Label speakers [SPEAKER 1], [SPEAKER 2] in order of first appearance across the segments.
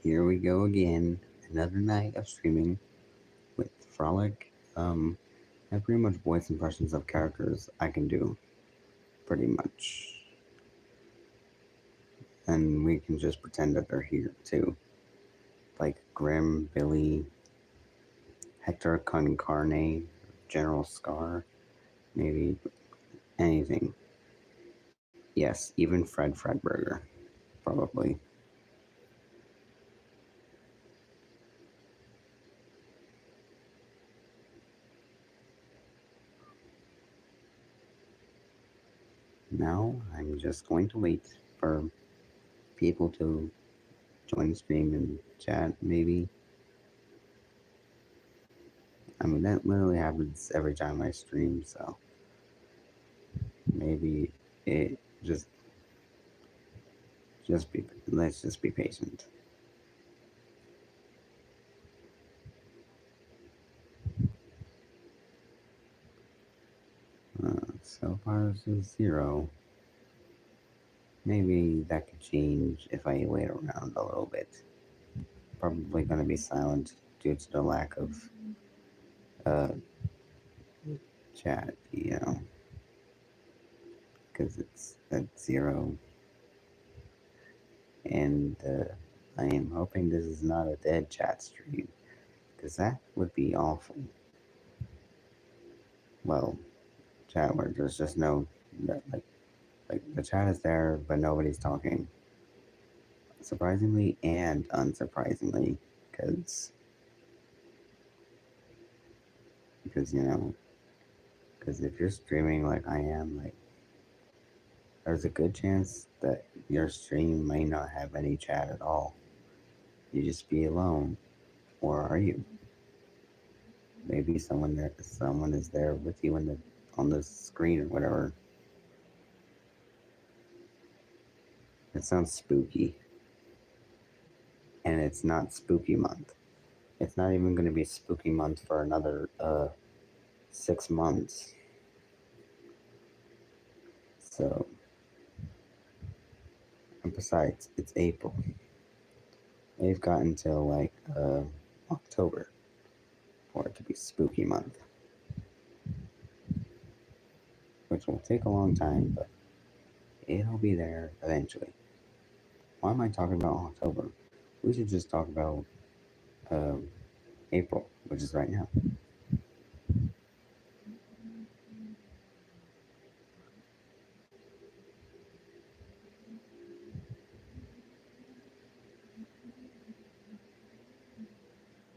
[SPEAKER 1] Here we go again. Another night of streaming with Frolic. I have pretty much voice impressions of characters I can do, pretty much. And we can just pretend that they're here too. Like Grim, Billy, Hector Concarne, General Scar, maybe anything. Yes, even Fred Fredburger, probably. Now I'm just going to wait for people to join the stream and chat, maybe. I mean, that literally happens every time I stream, so maybe it just be let's just be patient. So far it's just 0. Maybe that could change if I wait around a little bit. Probably going to be silent due to the lack of uh, chat, because it's at 0. And I am hoping this is not a dead chat stream, because that would be awful. Well, chat where there's just no, like the chat is there, but nobody's talking. Surprisingly and unsurprisingly, because because you know, because if you're streaming like I am, like there's a good chance that your stream may not have any chat at all. You just be alone, or are you? Maybe someone is there with you in the on the screen or whatever. It sounds spooky, and it's not spooky month. It's not even going to be spooky month for another 6 months. So, and besides, it's April. They've got until like October for it to be spooky month, which will take a long time, but it'll be there eventually. Why am I talking about October? We should just talk about um, April, which is right now.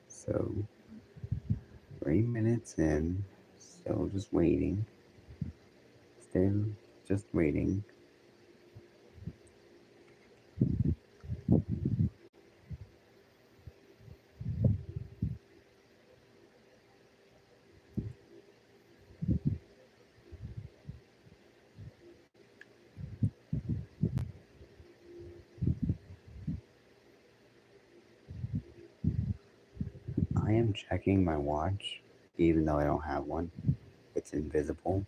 [SPEAKER 1] So, 3 minutes in, still just waiting. Still just waiting. I am checking my watch, even though I don't have one. It's invisible.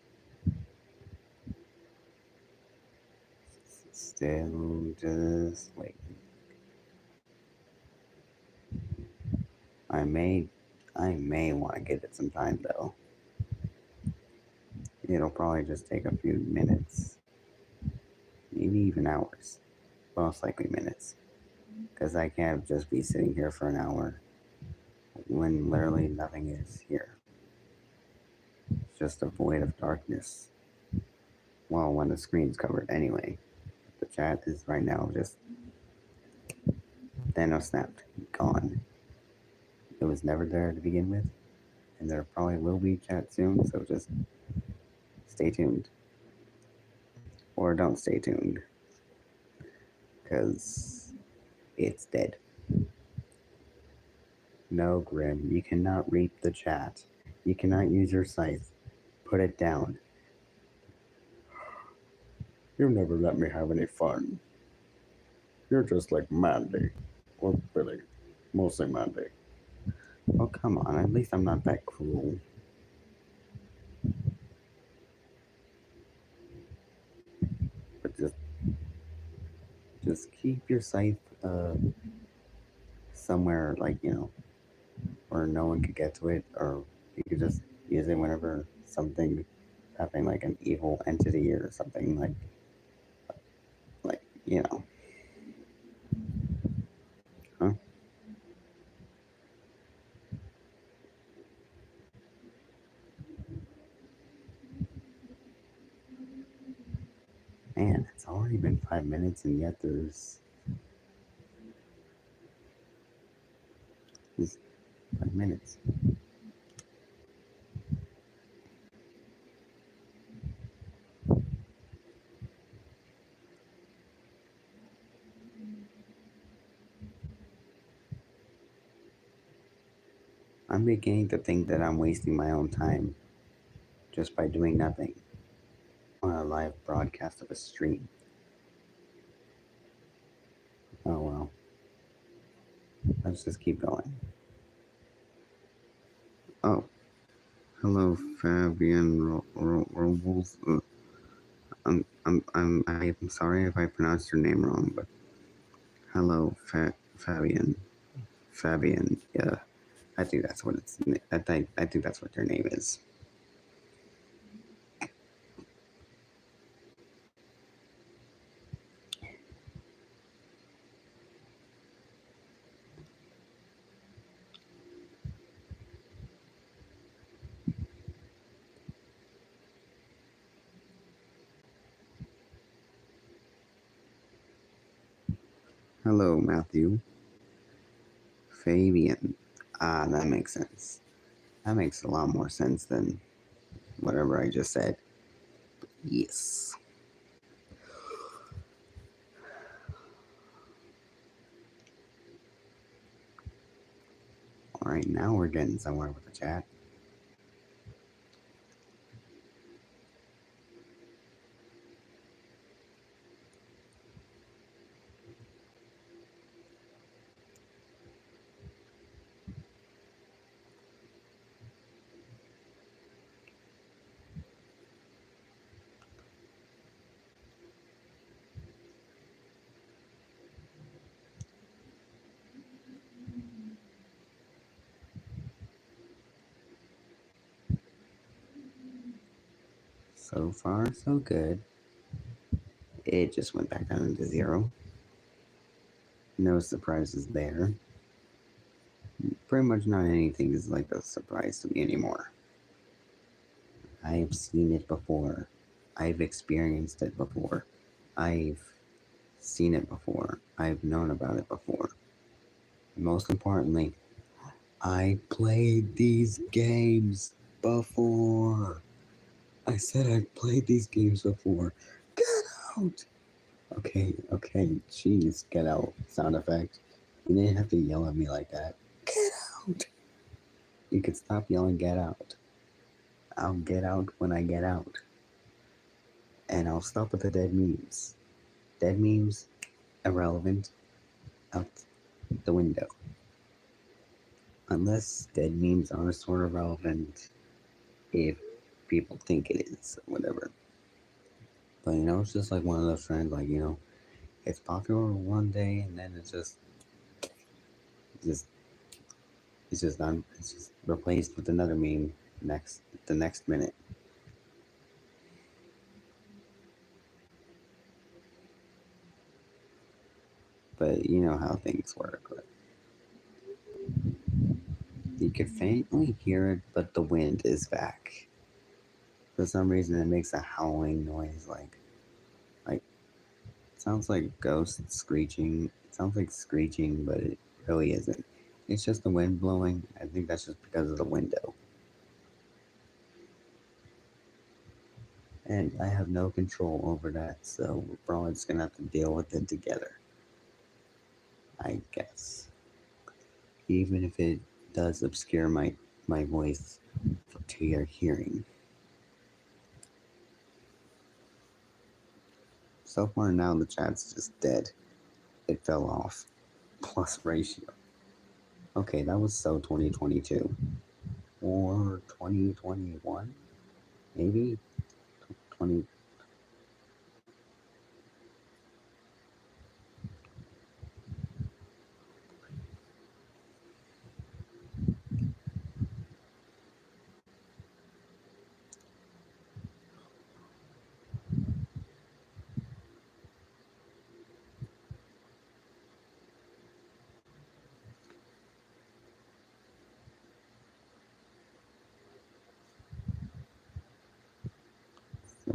[SPEAKER 1] Still just waiting. I may I may want to give it some time though. It'll probably just take a few minutes, maybe even hours. Most likely minutes, because I can't just be sitting here for an hour when literally nothing is here. It's just a void of darkness. Well, when the screen's covered anyway. The chat is right now just Thanos snapped, gone. It was never there to begin with, and there probably will be chat soon, so just stay tuned. Or don't stay tuned, because it's dead. No, Grim, you cannot reap the chat. You cannot use your scythe. Put it down. You never let me have any fun. You're just like Mandy. Or Billy. Mostly Mandy. Oh, come on. At least I'm not that cruel. But just keep your scythe somewhere like, where no one could get to it, or you could just use it whenever something happening, like an evil entity or something like huh? Man, it's already been 5 minutes, and yet there's 5 minutes. I'm beginning to think that I'm wasting my own time just by doing nothing on a live broadcast of a stream. Oh well, let's just keep going. Oh, hello, Fabian Robles. I'm sorry if I pronounced your name wrong, but hello, Fabian. Fabian, yeah, I think that's what it's. I think that's what your name is. Hello, Matthew. Fabian. Ah, that makes sense. That makes a lot more sense than whatever I just said. Yes. All right, now we're getting somewhere with the chat. So far, so good. It just went back down to 0. No surprises there. Pretty much not anything is like a surprise to me anymore. I've seen it before. I've experienced it before. I've seen it before. I've known about it before. And most importantly, I played these games before. I said I've played these games before. Get out! Okay, jeez, get out. Sound effect. You didn't have to yell at me like that. Get out! You could stop yelling, get out. I'll get out when I get out. And I'll stop with the dead memes. Dead memes, irrelevant, out the window. Unless dead memes are sort of relevant if people think it is, or whatever. But it's just like one of those trends, like, it's popular one day and then it's just it's just done. It's just replaced with another meme the next minute. But you know how things work. Like, you can faintly hear it, but the wind is back. For some reason, it makes a howling noise, like it sounds like ghosts screeching. It sounds like screeching, but it really isn't. It's just the wind blowing. I think that's just because of the window. And I have no control over that, so we're probably just gonna have to deal with it together. I guess. Even if it does obscure my voice to your hearing. So far now the chat's just dead. It fell off. Plus ratio. Okay, that was so 2022. Or 2021? Maybe? 20.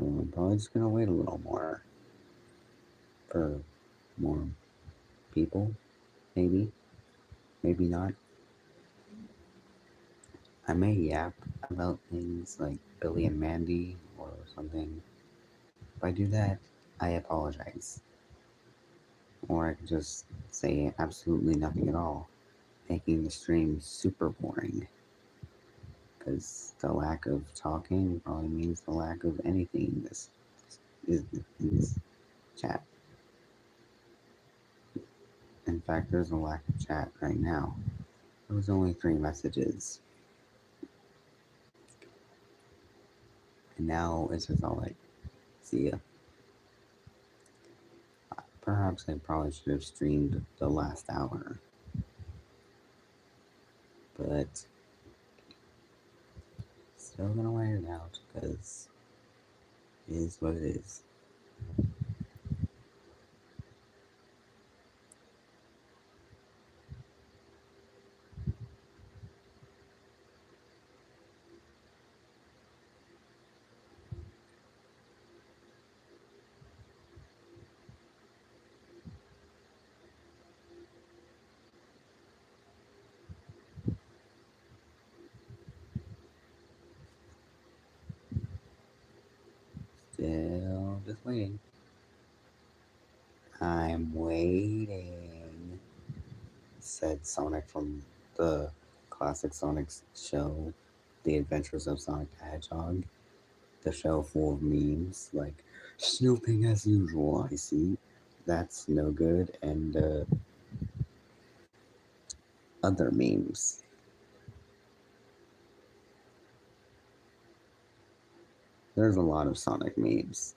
[SPEAKER 1] I'm probably just gonna wait a little more for more people. Maybe, maybe not. I may yap about things like Billy and Mandy or something. If I do that, I apologize. Or I could just say absolutely nothing at all, making the stream super boring. Because the lack of talking probably means the lack of anything in this chat. In fact, there's a lack of chat right now. There was only 3 messages. And now it's just all like, see ya. Perhaps I probably should have streamed the last hour. But still gonna wait it out because it is what it is. Still just waiting. I'm waiting, said Sonic from the classic Sonic show, The Adventures of Sonic the Hedgehog. The show full of memes like snooping as usual, I see. That's no good, and other memes. There's a lot of Sonic memes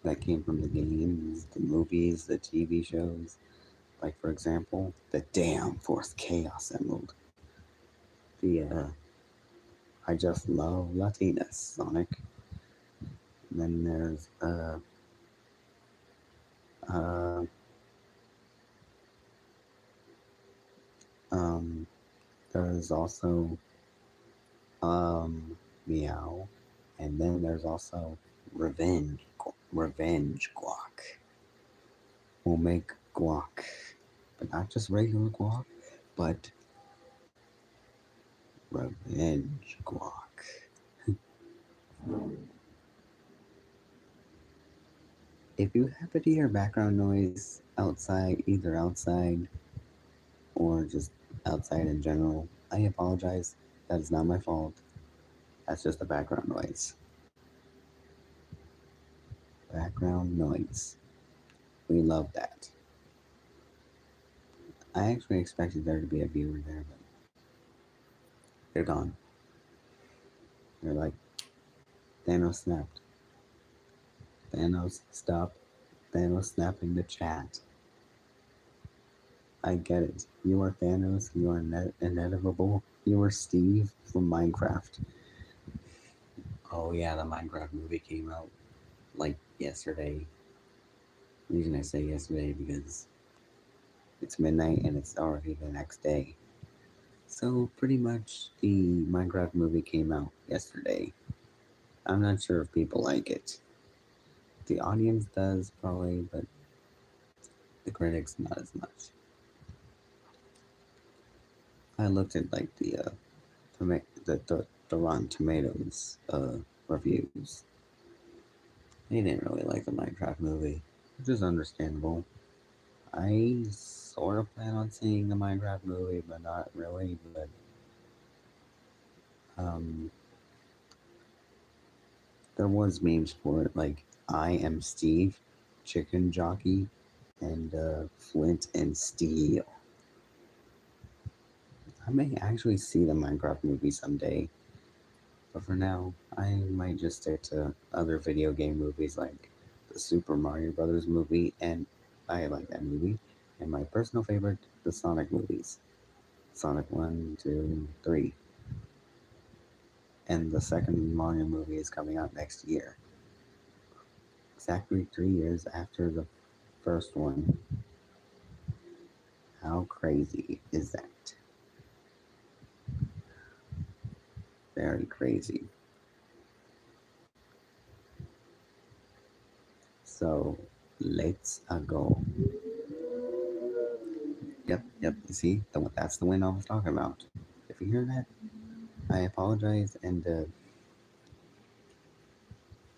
[SPEAKER 1] that came from the games, the movies, the TV shows. Like, for example, the damn Force Chaos Emerald. The, I just love Latinas, Sonic. And then there's, uh, there's also, Meow. And then there's also Revenge Guac. We'll make guac, but not just regular guac, but Revenge Guac. If you happen to hear background noise outside, either outside or just outside in general, I apologize. That is not my fault. That's just the background noise. Background noise. We love that. I actually expected there to be a viewer there, but they're gone. They're like, Thanos snapped. Thanos, stop. Thanos snapping the chat. I get it. You are Thanos. You are inevitable. You are Steve from Minecraft. Oh yeah, the Minecraft movie came out like yesterday. The reason I say yesterday because it's midnight and it's already the next day. So pretty much the Minecraft movie came out yesterday. I'm not sure if people like it. The audience does probably, but the critics not as much. I looked at like the Rotten Tomatoes reviews. They didn't really like the Minecraft movie, which is understandable. I sort of plan on seeing the Minecraft movie, but not really. But there was memes for it, like I am Steve, Chicken Jockey, and Flint and Steel. I may actually see the Minecraft movie someday, but for now, I might just stick to other video game movies like the Super Mario Brothers movie, and I like that movie. And my personal favorite, the Sonic movies. Sonic 1, 2, 3. And the second Mario movie is coming out next year. Exactly 3 years after the first one. How crazy is that? very crazy. So let's go. Yep. You see, that's the wind I was talking about. If you hear that, I apologize. And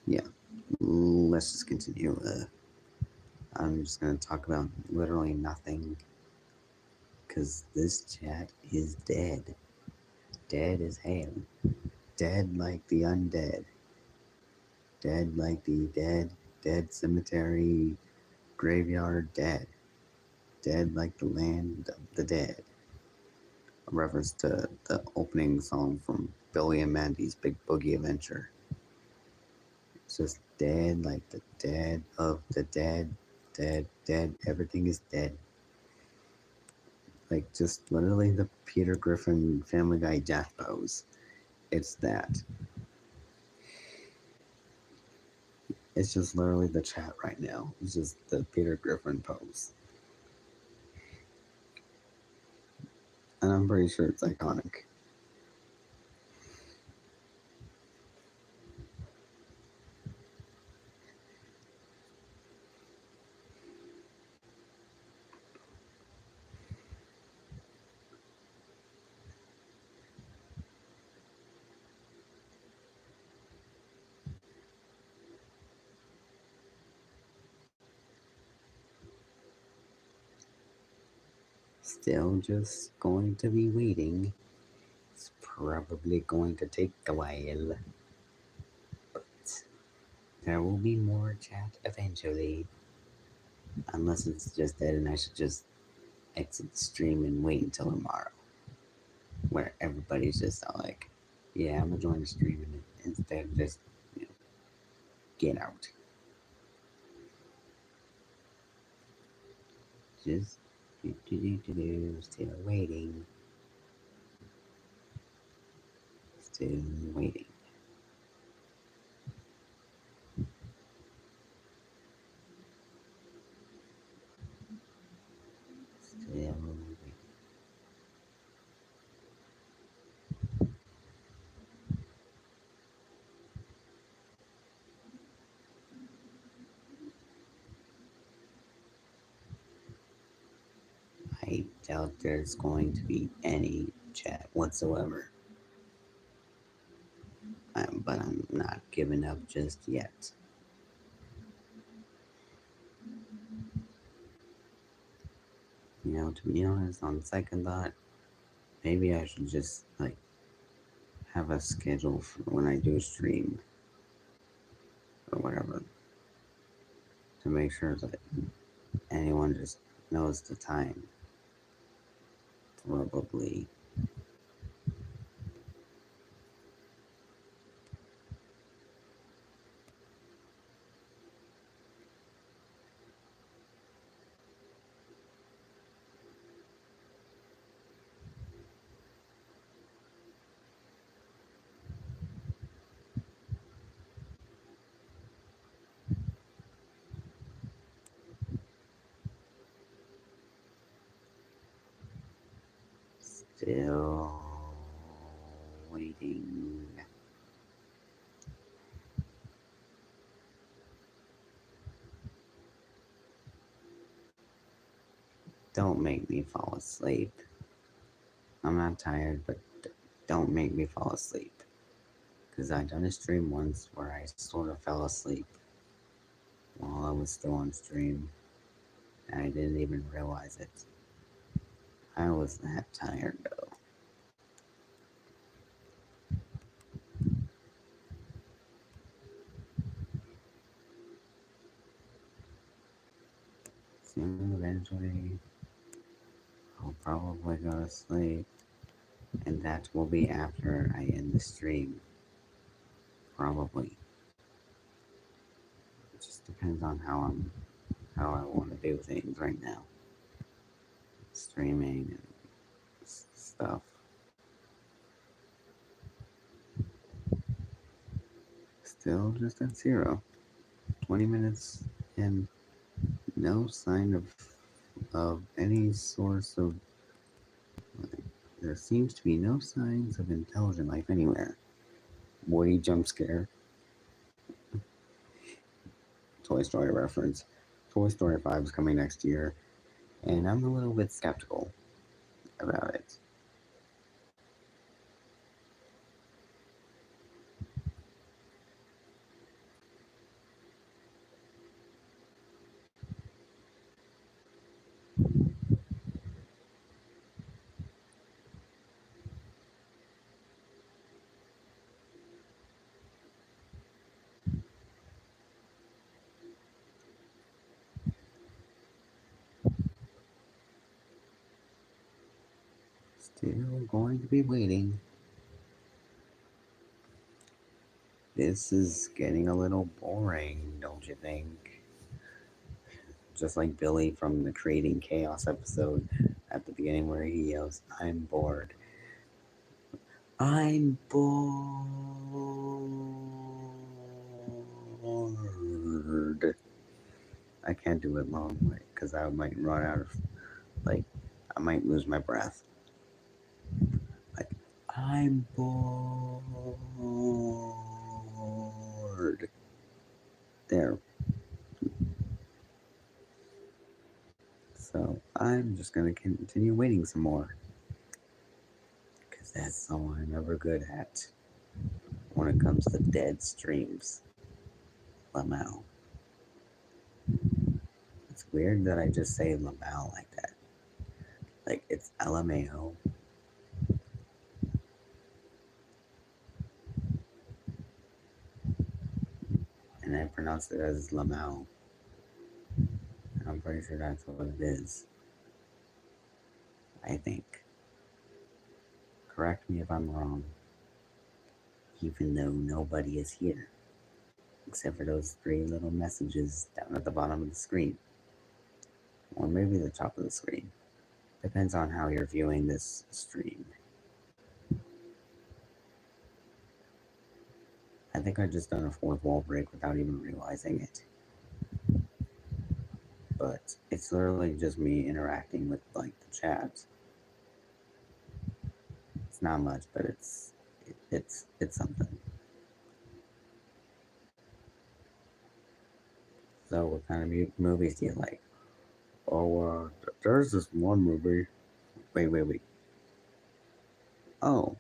[SPEAKER 1] yeah, let's just continue. I'm just gonna talk about literally nothing because this chat is dead. Dead as hell. Dead like the undead. Dead like the dead cemetery graveyard dead. Dead like the land of the dead. A reference to the opening song from Billy and Mandy's Big Boogie Adventure. It's just dead like the dead of the dead. Dead. Everything is dead. Like just literally the Peter Griffin Family Guy death pose. It's that. It's just literally the chat right now. It's just the Peter Griffin pose. And I'm pretty sure it's iconic. Still just going to be waiting. It's probably going to take a while. But there will be more chat eventually. Unless it's just dead and I should just exit the stream and wait until tomorrow. Where everybody's just all like, yeah, I'm gonna join the stream and instead of just, you know, get out. Just still waiting. Still waiting. Still waiting. I doubt there's going to be any chat whatsoever. But I'm not giving up just yet. You know, to be honest, on second thought, maybe I should just like have a schedule for when I do stream or whatever to make sure that anyone just knows the time. Probably. Still waiting. Don't make me fall asleep. I'm not tired, but don't make me fall asleep. Because I done a stream once where I sort of fell asleep while I was still on stream. And I didn't even realize it. I was that tired though. Soon eventually I'll probably go to sleep. And that will be after I end the stream. Probably. It just depends on how I want to do things right now. Streaming and stuff. Still just at 0. 20 minutes and no sign of any source of. There seems to be no signs of intelligent life anywhere. Woody jump scare. Toy Story reference. Toy Story 5 is coming next year, and I'm a little bit skeptical about it. Still going to be waiting. This is getting a little boring, don't you think? Just like Billy from the Creating Chaos episode at the beginning where he yells, I'm bored. I'm bored. I can't do it long because I might run out of, like, I might lose my breath. Like, I'm bored. There. So I'm just going to continue waiting some more. Because that's all I'm ever good at when it comes to dead streams. Lamau. It's weird that I just say Lamau like that. Like it's LMAO. And I pronounce it as Lamau. And I'm pretty sure that's what it is. I think. Correct me if I'm wrong. Even though nobody is here. Except for those 3 little messages down at the bottom of the screen. Or maybe the top of the screen. Depends on how you're viewing this stream. I think I just done a 4th wall break without even realizing it. But it's literally just me interacting with like the chat. It's not much, but it's something. So, what kind of movies do you like? Oh, there's this one movie. Wait. Oh,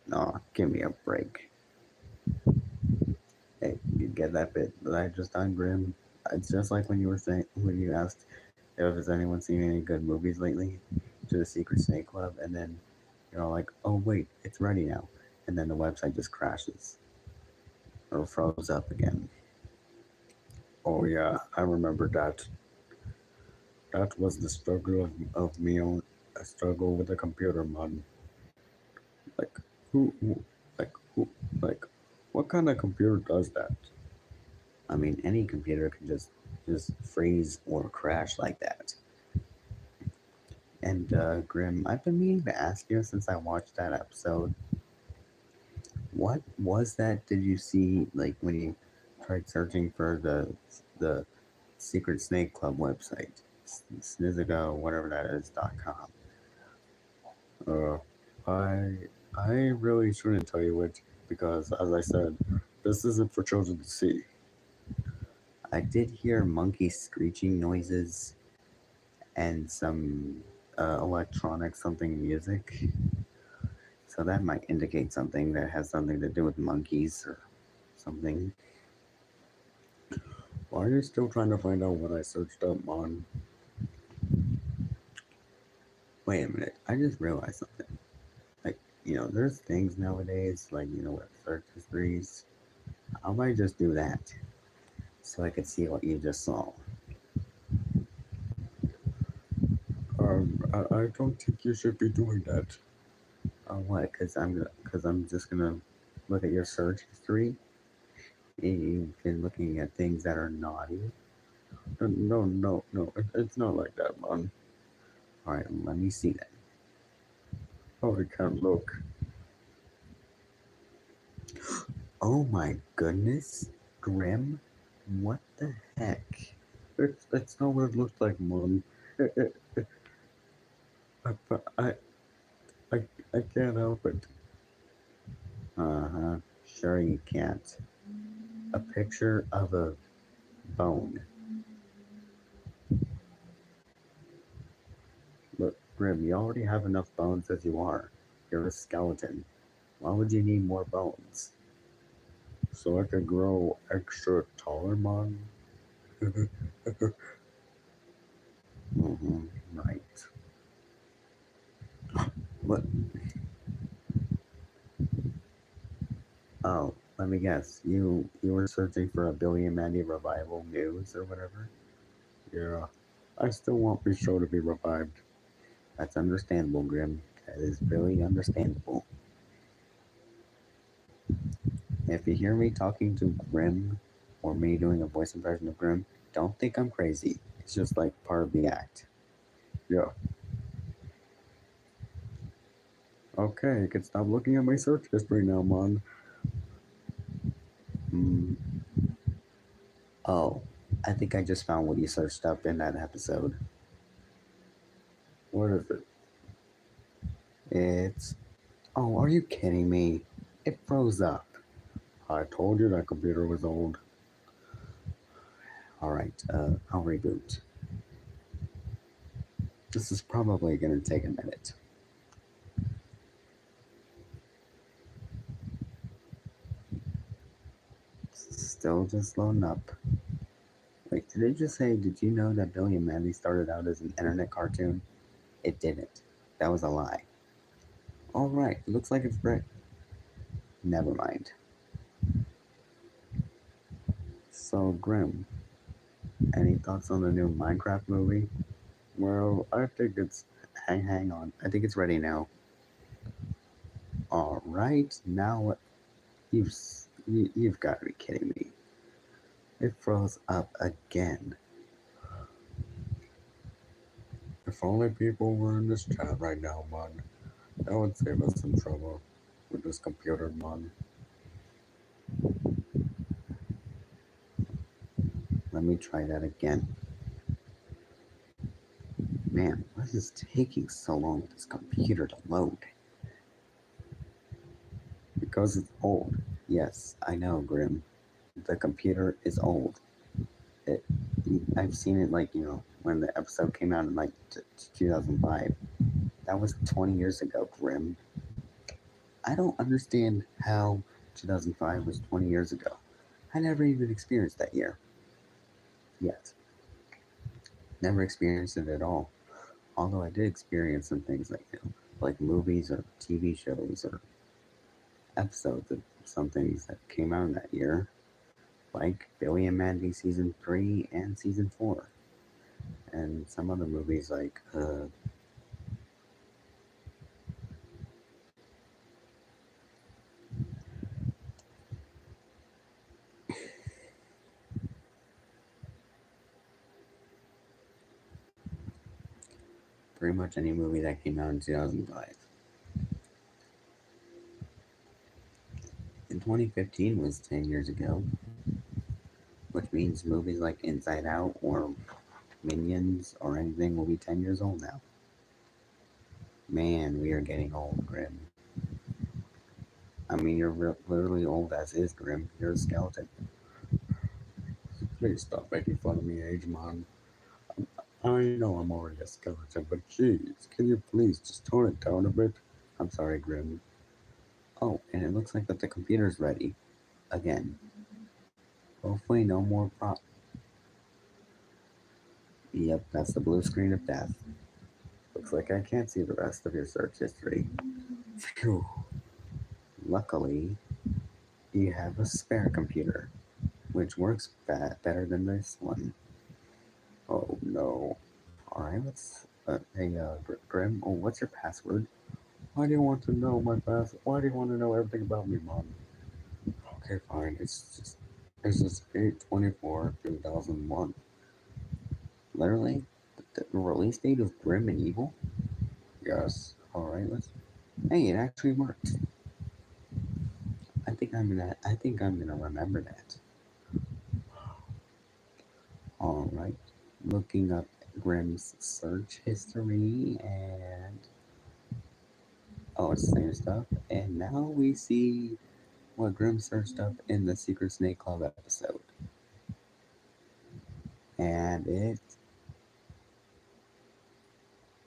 [SPEAKER 1] no, give me a break. Hey, you get that bit that I just done, Grim? It's just like when you were saying when you asked if has anyone seen any good movies lately to the Secret Snake Club, and then you're all like, oh wait, it's ready now, and then the website just crashes or froze up again. Oh yeah, I remember that. That was the struggle of me on a struggle with the computer, man. Like who like who like what kind of computer does that? I mean, any computer can just freeze or crash like that. And Grim, I've been meaning to ask you since I watched that episode. What was that? Did you see like when you tried searching for the Secret Snake Club website, Snizziga, whatever that is .com? Uh, I I really shouldn't tell you which because, as I said, this isn't for children to see. I did hear monkey screeching noises and some electronic something music. So that might indicate something that has something to do with monkeys or something. Why are you still trying to find out what I searched up on? Wait a minute, I just realized something. Like, there's things nowadays, like, with search histories. I might just do that so I could see what you just saw. I don't think you should be doing that. What? Because I'm just gonna look at your search history. You've been looking at things that are naughty. No. It's not like that, man. All right, let me see that. Oh, I can't look. Oh my goodness, Grim. What the heck? It's not what it looks like, man. I, I, I can't help it. Uh huh. Sure, you can't. A picture of a bone. Look, Grim, you already have enough bones as you are. You're a skeleton. Why would you need more bones? So I could grow extra taller, Mom? Mm-hmm, right. What? Oh, let me guess. You were searching for a Billy and Mandy revival news or whatever? Yeah. I still want my show to be revived. That's understandable, Grim. That is really understandable. If you hear me talking to Grim or me doing a voice impression of Grim, don't think I'm crazy. It's just like part of the act. Yeah. Okay, you can stop looking at my search history now, Mon. Mm. Oh, I think I just found what you searched up in that episode. What is it? It's. Oh, are you kidding me? It froze up. I told you that computer was old. Alright, I'll reboot. This is probably gonna take a minute. Still just loading up. Wait, did it just say, did you know that Billy and Mandy started out as an internet cartoon? It didn't. That was a lie. Alright, looks like it's brick. Never mind. So, Grim, any thoughts on the new Minecraft movie? Well, I think it's. Hang on. I think it's ready now. Alright, now you've, you've got to be kidding me. It froze up again. If only people were in this chat right now, man. That would save us some trouble with this computer, man. Let me try that again. Man, what is taking so long with this computer to load? Because it's old. Yes, I know, Grim. The computer is old. It, I've seen it like, when the episode came out in like 2005. That was 20 years ago, Grim. I don't understand how 2005 was 20 years ago. I never even experienced that year. Yet. Never experienced it at all. Although I did experience some things like, like movies or TV shows or episodes of some things that came out in that year, like Billy and Mandy season 3 and season 4, and some other movies like pretty much any movie that came out in 2005. And 2015 was 10 years ago, which means movies like Inside Out or Minions or anything will be 10 years old now. Man, we are getting old, Grim. I mean, you're literally old as is, Grim. You're a skeleton. Please stop making fun of me, age, man. I know I'm already a skeleton, but jeez, can you please just tone it down a bit? I'm sorry, Grim. Oh, and it looks like that the computer's ready. Again. Hopefully no more Yep, that's the blue screen of death. Looks like I can't see the rest of your search history. Phew. Luckily, you have a spare computer, which works better than this one. Oh no. Alright, let's. Hey, Grim, oh, what's your password? Why do you want to know my password? Why do you want to know everything about me, Mom? Okay, fine. It's just 8/24/2001. Literally, the release date of Grim and Evil. Yes. All right. Let's. Hey, it actually worked. I think I'm gonna remember that. All right. Looking up Grim's search history and oh, it's the same stuff. And now we see what Grim searched up in the Secret Snake Club episode. And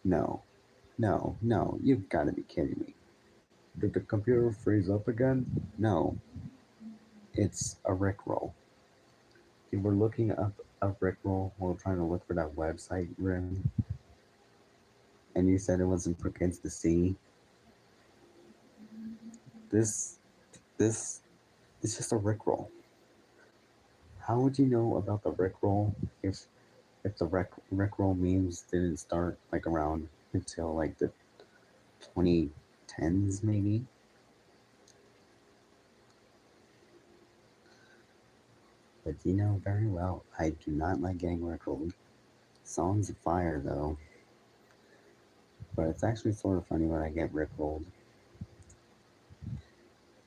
[SPEAKER 1] no, you've got to be kidding me. Did the computer freeze up again? No, it's a Rickroll. You were looking up a Rickroll while trying to look for that website, Grim, and you said it wasn't for kids to see. This, this is just a Rickroll. How would you know about the Rickroll if the Rickroll memes didn't start like around until like the 2010s maybe? But you know very well I do not like getting Rickrolled. Songs of fire though. But it's actually sort of funny when I get Rickrolled.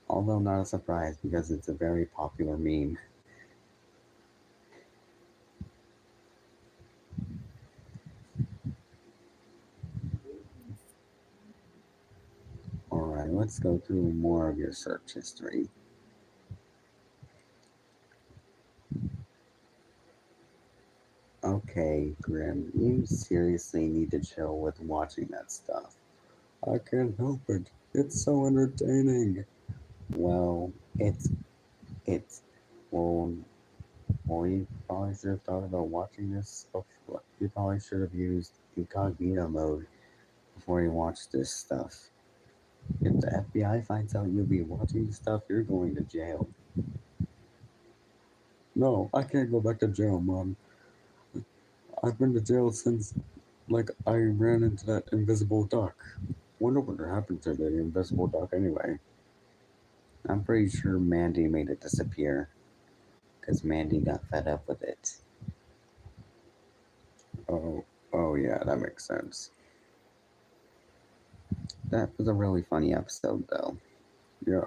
[SPEAKER 1] Although not a surprise because it's a very popular meme. Alright, let's go through more of your search history. Okay, Grim, you seriously need to chill with watching that stuff. I can't help it. It's so entertaining. Well, it's, well, you probably should have thought about watching this before. You probably should have used incognito mode before you watched this stuff. If the FBI finds out you'll be watching this stuff, you're going to jail. No, I can't go back to jail, Mom. I've been to jail since, like, I ran into that invisible duck. Wonder what happened to the invisible duck anyway. I'm pretty sure Mandy made it disappear. Because Mandy got fed up with it. Oh yeah, that makes sense. That was a really funny episode, though. Yeah.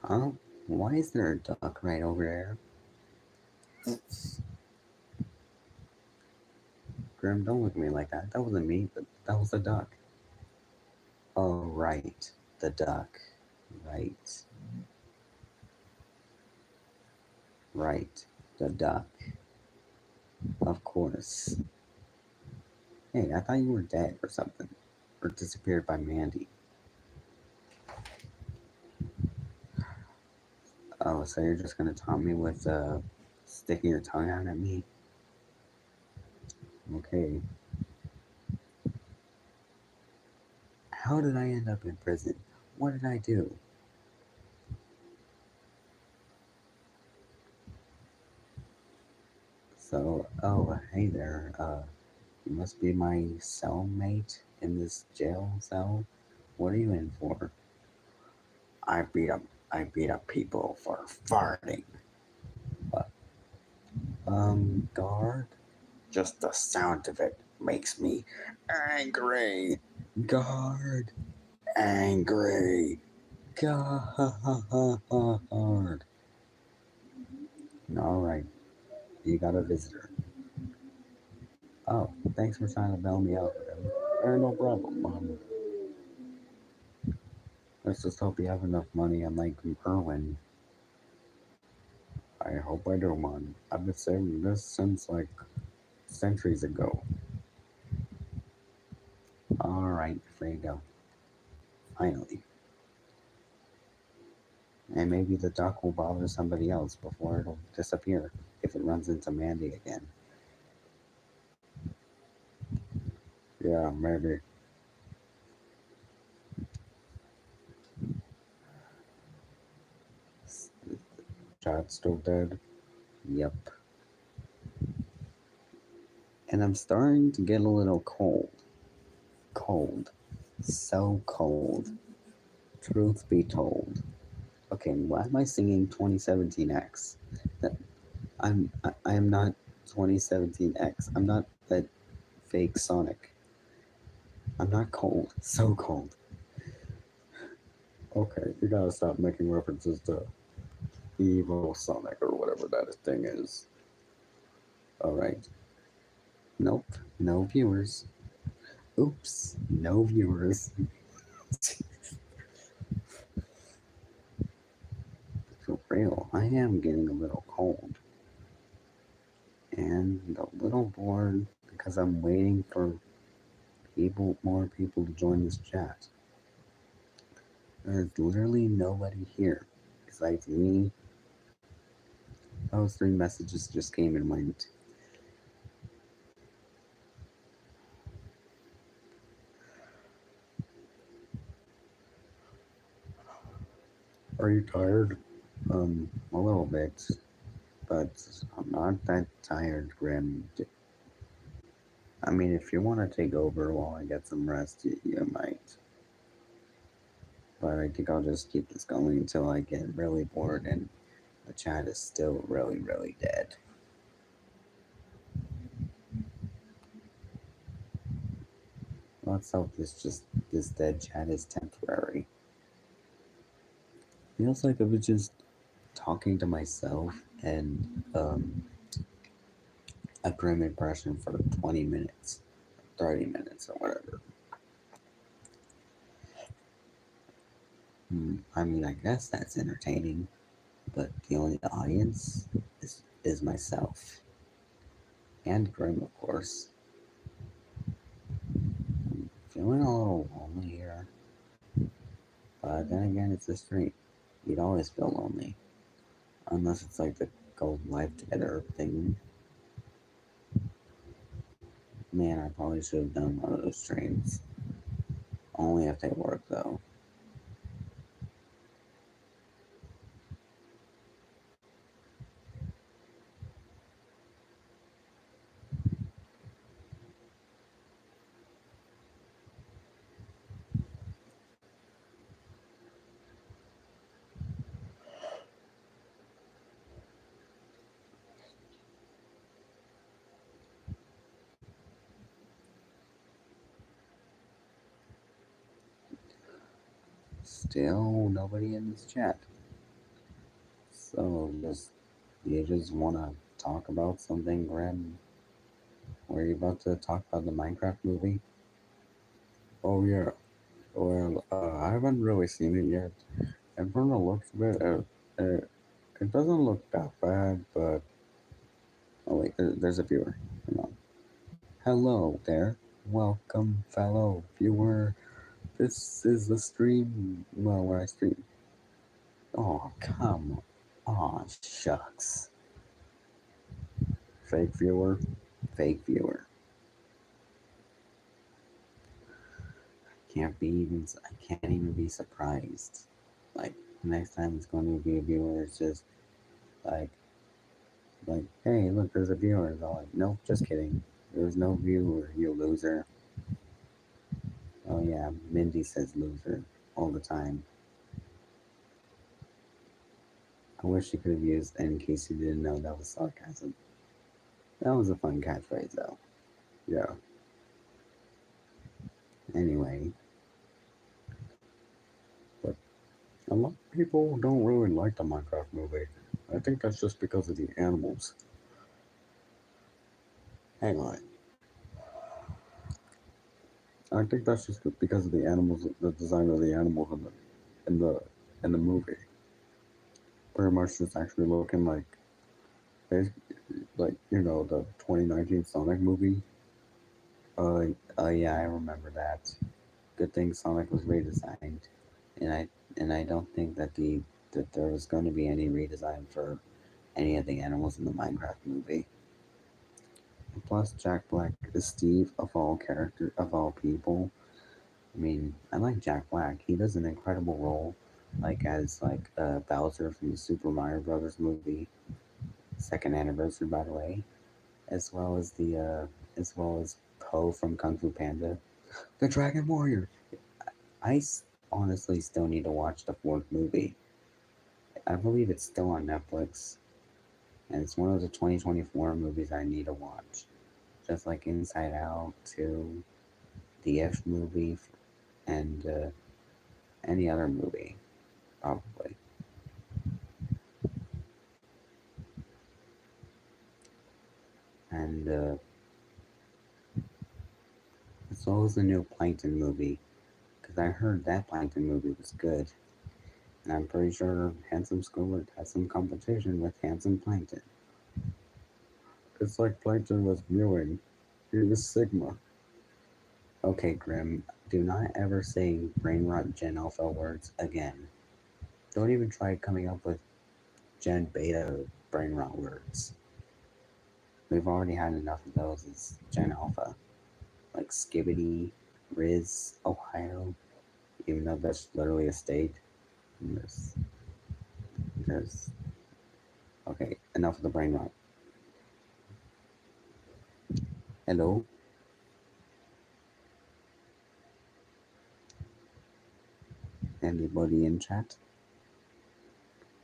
[SPEAKER 1] Oh, why is there a duck right over there? Grim, don't look at me like that. That wasn't me, but that was the duck. Oh, right. The duck. Right. Right. The duck. Of course. Hey, I thought you were dead or something. Or disappeared by Mandy. Oh, so you're just gonna taunt me with sticking your tongue out at me? Okay. How did I end up in prison? What did I do? So, oh, hey there. You must be my cellmate in this jail cell. What are you in for? I beat up people for farting. What? Guard? Just the sound of it makes me angry. Guard. Angry. Guard. Alright, you got a visitor. Oh, thanks for trying to bail me out. No problem, Mom. Let's just hope you have enough money unlike Erwin. I hope I do, Mom. I've been saving this since like centuries ago. Alright, free to go. Finally. And maybe the duck will bother somebody else before it'll disappear if it runs into Mandy again. Yeah, maybe. Chad's still dead? Yep. And I'm starting to get a little cold. Cold. So cold. Truth be told. Okay, why am I singing 2017X? I am not 2017X. I'm not that fake Sonic. I'm not cold. So cold. Okay, you gotta stop making references to evil Sonic or whatever that thing is. Alright. Nope. No viewers. Oops, no viewers. For real, I am getting a little cold and a little bored because I'm waiting for more people to join this chat. There's literally nobody here besides me. Those three messages just came and went. Are you tired? A little bit, but I'm not that tired, Grim. I mean, if you want to take over while I get some rest, you might. But I think I'll just keep this going until I get really bored and the chat is still really, really dead. Let's hope this dead chat is temporary. Feels like I was just talking to myself and a grim impression for 20 minutes, 30 minutes, or whatever. I mean, I guess that's entertaining, but the only audience is myself. And Grim, of course. I'm feeling a little lonely here. But then again, it's a stream. You'd always feel lonely. Unless it's like the Gold Life Together thing. Man, I probably should have done one of those streams. Only if they work, though. Still nobody in this chat. So you just wanna talk about something, Grim? Were you about to talk about the Minecraft movie? Oh yeah. Well, I haven't really seen it yet. And from the looks of it, it doesn't look that bad, but oh wait, there's a viewer. Hang on. Hello there. Welcome, fellow viewer. This is the stream. Well, where I stream. Oh, come on, shucks. Fake viewer. Fake viewer. I can't even be surprised. Like, next time it's going to be a viewer, it's just like, hey, look, there's a viewer. It's all like, nope, just kidding. There's no viewer, you loser. Oh yeah, Mindy says loser all the time. I wish she could have used, in case you didn't know, that was sarcasm. That was a fun catchphrase, though. Yeah. Anyway, but a lot of people don't really like the Minecraft movie. I think that's just because of the animals. Hang on. I think that's just because of the animals, the design of the animals in the in the movie. Pretty much just actually looking like the 2019 Sonic movie. Yeah, I remember that. Good thing Sonic was redesigned, and I don't think that there was going to be any redesign for any of the animals in the Minecraft movie. And plus, Jack Black is Steve of all people. I mean, I like Jack Black. He does an incredible role, like as Bowser from the Super Mario Brothers movie, second anniversary, by the way, as well as as well as Po from Kung Fu Panda, the Dragon Warrior. I honestly still need to watch the fourth movie. I believe it's still on Netflix, and it's one of the 2024 movies I need to watch. Just like Inside Out 2, the F movie, and any other movie, probably. And So was the new Plankton movie, because I heard that Plankton movie was good. And I'm pretty sure Handsome Squidward has some competition with Handsome Plankton. It's like Plankton was mewing. He was Sigma. Okay, Grim, do not ever say brain rot Gen Alpha words again. Don't even try coming up with Gen Beta brain rot words. We've already had enough of those as Gen Alpha. Like Skibbity, Riz, Ohio, even though that's literally a state. There's, there's, okay, enough of the brain rot. Hello? Anybody in chat?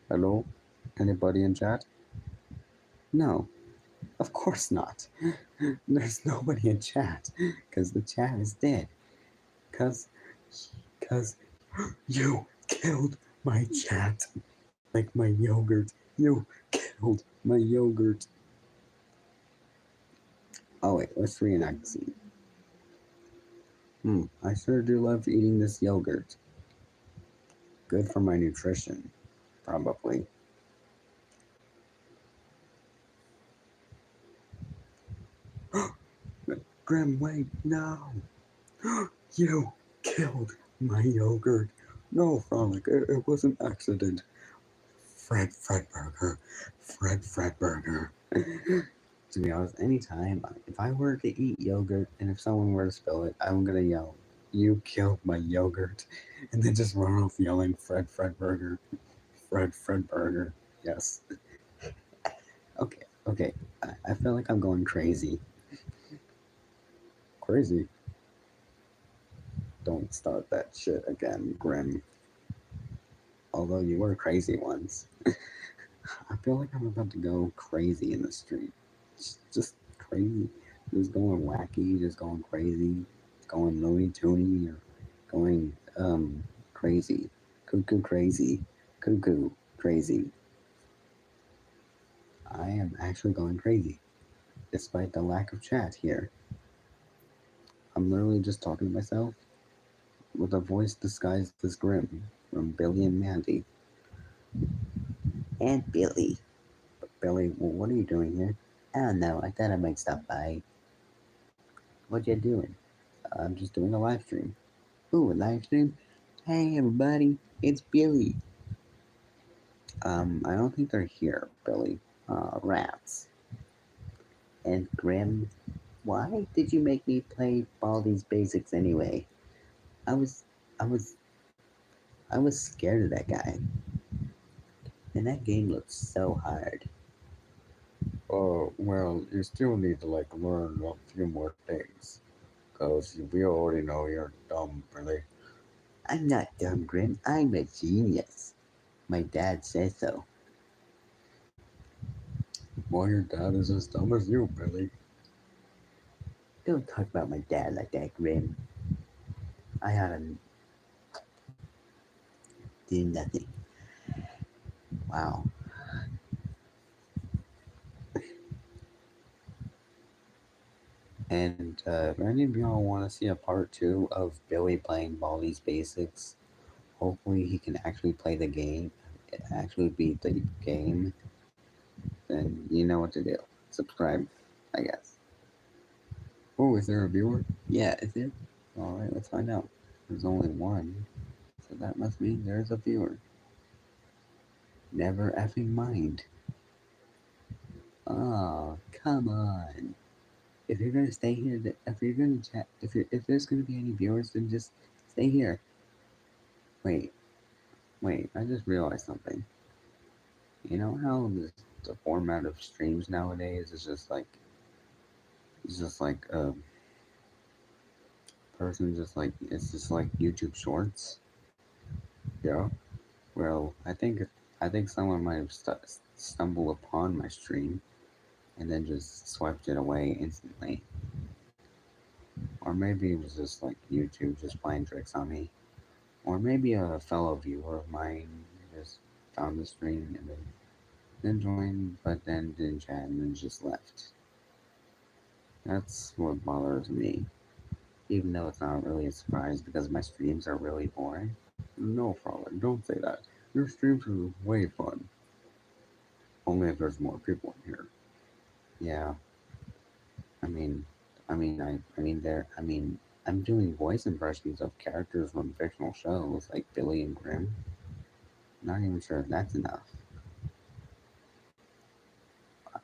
[SPEAKER 1] Hello? Anybody in chat? No, of course not. There's nobody in chat because the chat is dead. Cause, cause you killed my chat like my yogurt. You killed my yogurt. Oh wait, let's reenact the scene. I sure do love eating this yogurt. Good for my nutrition, probably. Grim, wait, no! You killed my yogurt. No, Frolic, it was an accident. Fredburger. Fredburger. To be honest, anytime, if I were to eat yogurt and if someone were to spill it, I'm gonna yell, "You killed my yogurt," and then just run off yelling, Fredburger. Fredburger. Yes. Okay. I feel like I'm going crazy. Crazy? Don't start that shit again, Grim. Although you were crazy once. I feel like I'm about to go crazy in the street. Just crazy. Just going wacky, just going crazy, going Looney Toony, or going crazy. Cuckoo crazy. Cuckoo crazy. I am actually going crazy, despite the lack of chat here. I'm literally just talking to myself with a voice disguised as Grim from Billy and Mandy. And Billy. But Billy, well, what are you doing here? I don't know. I thought I might stop by. What you doing? I'm just doing a live stream. Ooh, a live stream? Hey everybody, it's Billy. I don't think they're here, Billy. Rats. And Grim, why did you make me play Baldi's Basics anyway? I was, I was, I was scared of that guy. And that game looks so hard. Oh, well, you still need to, learn a few more things. Because we already know you're dumb, Billy. I'm not dumb, Grim. I'm a genius. My dad says so. Well, your dad is as dumb as you, Billy. Don't talk about my dad like that, Grim. I haven't done nothing. Wow. And if any of y'all want to see a part 2 of Billy playing Baldi's Basics, hopefully he can actually play the game, actually beat the game, then you know what to do. Subscribe, I guess. Oh, is there a viewer? Yeah, is it? Alright, let's find out. There's only one, so that must mean there's a viewer. Never effing mind. Oh, come on. If you're gonna stay here, if you're gonna chat, if there's gonna be any viewers, then just stay here. Wait, I just realized something. You know how the format of streams nowadays is just like, it's just like a person just like, it's just like YouTube Shorts. Yeah. Well, I think someone might have stumbled upon my stream and then just swiped it away instantly. Or maybe it was just like YouTube just playing tricks on me. Or maybe a fellow viewer of mine just found the stream and then joined, but then didn't chat and then just left. That's what bothers me. even though it's not really a surprise because my streams are really boring. No, Frolic, don't say that. Your streams are way fun. Only if there's more people in here. Yeah, I mean, I'm doing voice impressions of characters from fictional shows like Billy and Grimm. Not even sure if that's enough.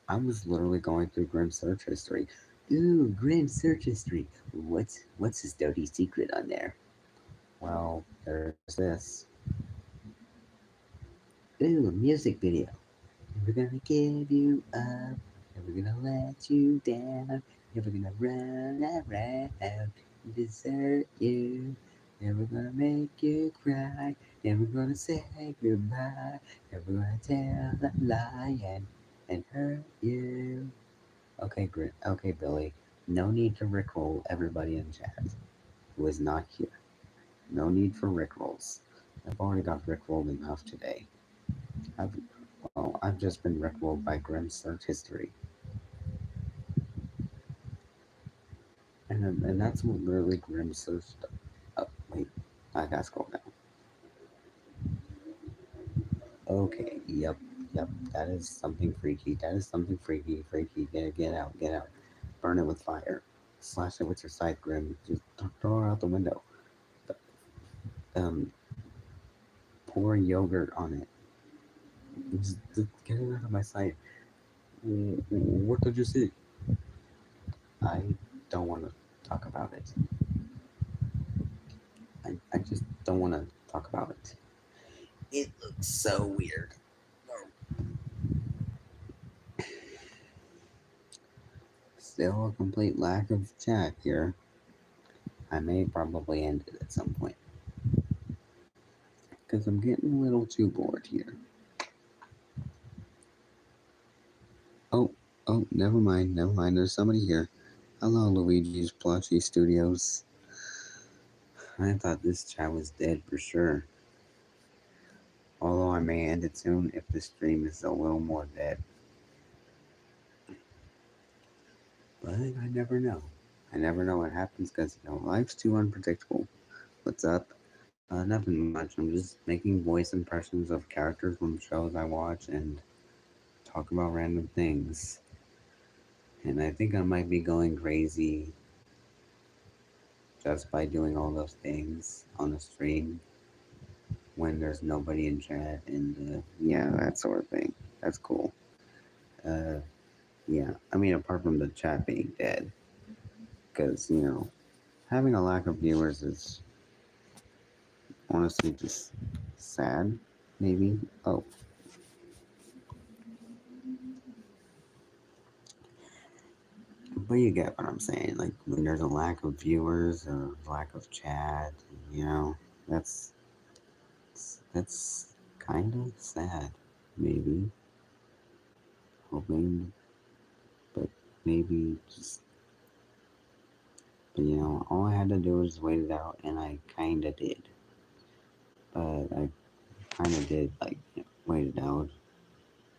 [SPEAKER 1] I was literally going through Grimm's search history. Ooh, Grimm's search history. What's his dirty secret on there? Well, there's this. Ooh, a music video. Never gonna give you up. Never gonna let you down. Never gonna run around and desert you. Never gonna make you cry. Never gonna say goodbye. Never gonna tell a lie and hurt you. Okay, Billy. No need to rickroll everybody in chat who is not here. No need for rickrolls. I've already got rickrolled enough today. I've I've just been rickrolled by Grimm's search history, and that's what literally Grimm searched. Oh wait, I gotta scroll down. Okay, yep. That is something freaky. That is something freaky. Get out, get out. Burn it with fire. Slash it with your scythe, Grimm. Just throw it out the window. Um, pour yogurt on it. Just get it out of my sight. What did you see? I don't want to talk about it. I just don't want to talk about it. It looks so weird. Still a complete lack of chat here. I may probably end it at some point. Because I'm getting a little too bored here. Oh, never mind. There's somebody here. Hello, Luigi's Plushie Studios. I thought this chat was dead for sure. Although I may end it soon if the stream is a little more dead. But I never know. I never know what happens because, life's too unpredictable. What's up? Nothing much. I'm just making voice impressions of characters from shows I watch and talk about random things. And I think I might be going crazy just by doing all those things on the stream when there's nobody in chat and yeah, that sort of thing. That's cool. Yeah, I mean, apart from the chat being dead, because having a lack of viewers is honestly just sad. Maybe. Oh, but you get what I'm saying. Like when there's a lack of viewers or lack of chat, that's that's kind of sad. Maybe hoping, but maybe just. But all I had to do was wait it out, and I kind of did. But I kind of did like wait it out,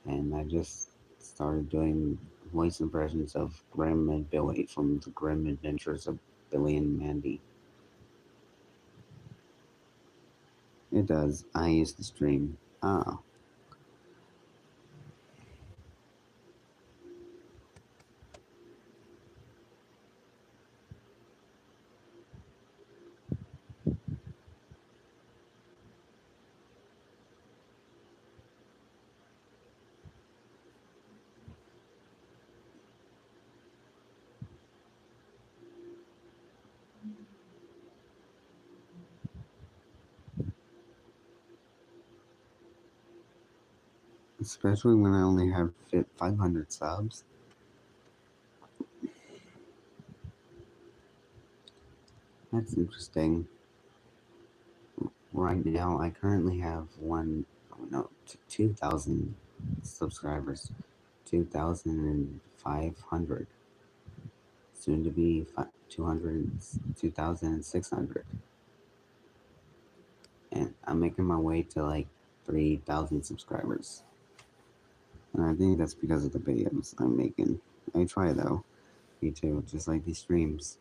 [SPEAKER 1] and I just started doing voice impressions of Grim and Billy from the Grim Adventures of Billy and Mandy. It does. I used to stream. Ah. Especially when I only have 500 subs. That's interesting. Right now, I currently have 2,000 subscribers. 2,500. Soon to be 2,600. And I'm making my way to like 3,000 subscribers. And I think that's because of the videos I'm making. I try though. Me too, just like these streams.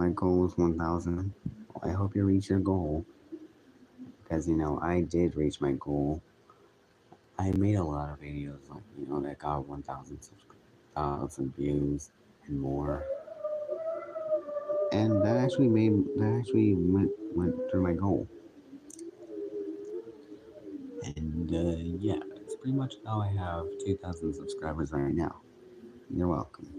[SPEAKER 1] My goal is 1,000. I hope you reach your goal. Because, I did reach my goal. I made a lot of videos, like, that got 1,000 views and more. And that actually went through my goal. And, yeah, that's pretty much how I have 2,000 subscribers right now. You're welcome.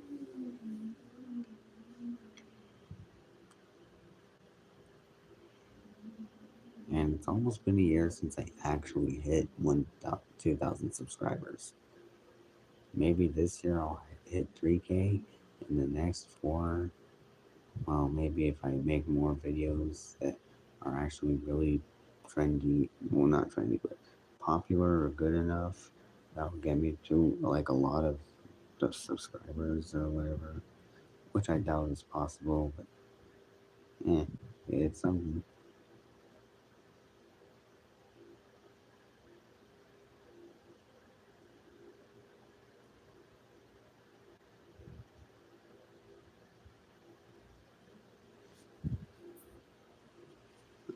[SPEAKER 1] And it's almost been a year since I actually hit 2,000 subscribers. Maybe this year I'll hit 3K, and the next four, well, maybe if I make more videos that are actually really trendy, well, not trendy, but popular or good enough, that'll get me to like a lot of the subscribers or whatever, which I doubt is possible, but it's something.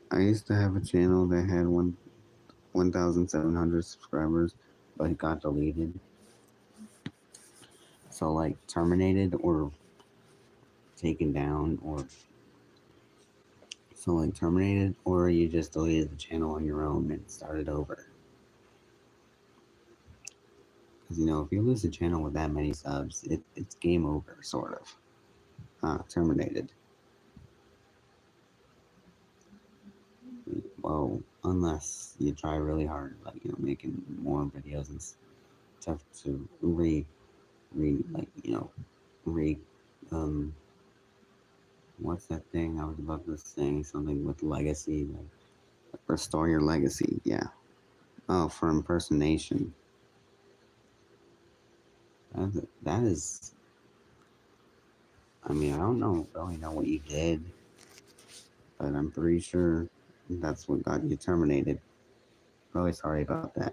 [SPEAKER 1] I used to have a channel that had 1,700 subscribers, but it got deleted. So, like, terminated or taken down, or so, like, terminated, or you just deleted the channel on your own and started over. Because, if you lose a channel with that many subs, it's game over, sort of. Terminated. Well, unless you try really hard, like, making more videos and stuff to like, um, what's that thing? I was about to say something with legacy, like restore your legacy. Yeah. Oh, for impersonation. That is. I mean, I don't really know what you did, but I'm pretty sure that's what got you terminated. Really sorry about that.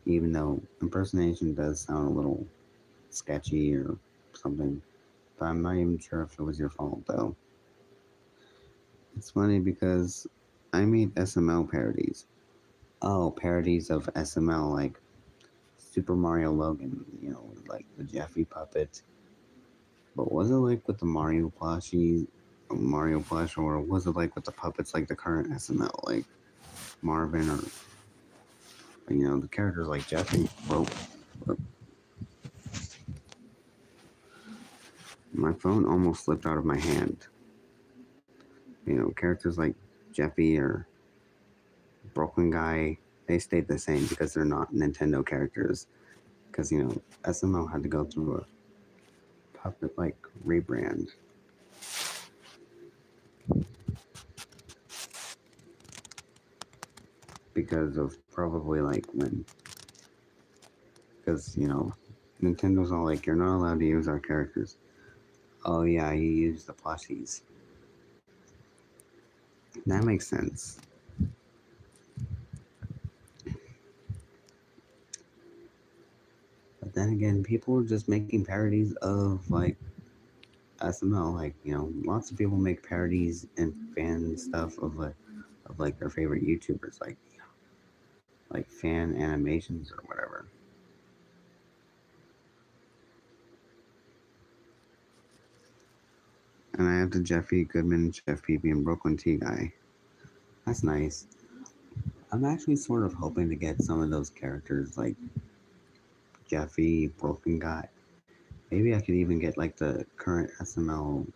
[SPEAKER 1] Even though impersonation does sound a little sketchy or something, but I'm not even sure if it was your fault though. It's funny because I made SML parodies. Oh, parodies of SML, like Super Mario Logan, like the Jeffy puppet. But was it like with the Mario plush, or was it like with the puppets, like the current SML, like Marvin, or the characters like Jeffy? Well, my phone almost slipped out of my hand. Characters like Jeffy or Broken Guy, they stayed the same because they're not Nintendo characters. Because SML had to go through a puppet like rebrand. Because of probably like because Nintendo's all like, you're not allowed to use our characters. Oh yeah, you use the plushies. That makes sense. But then again, people are just making parodies of like SML. Like lots of people make parodies and fan stuff of like their favorite YouTubers, like fan animations or whatever. And I have the Jeffy Goodman, Chef Pee and Brooklyn Tea guy. That's nice. I'm actually sort of hoping to get some of those characters like Jeffy, Broken Guy. Maybe I could even get like the current SML,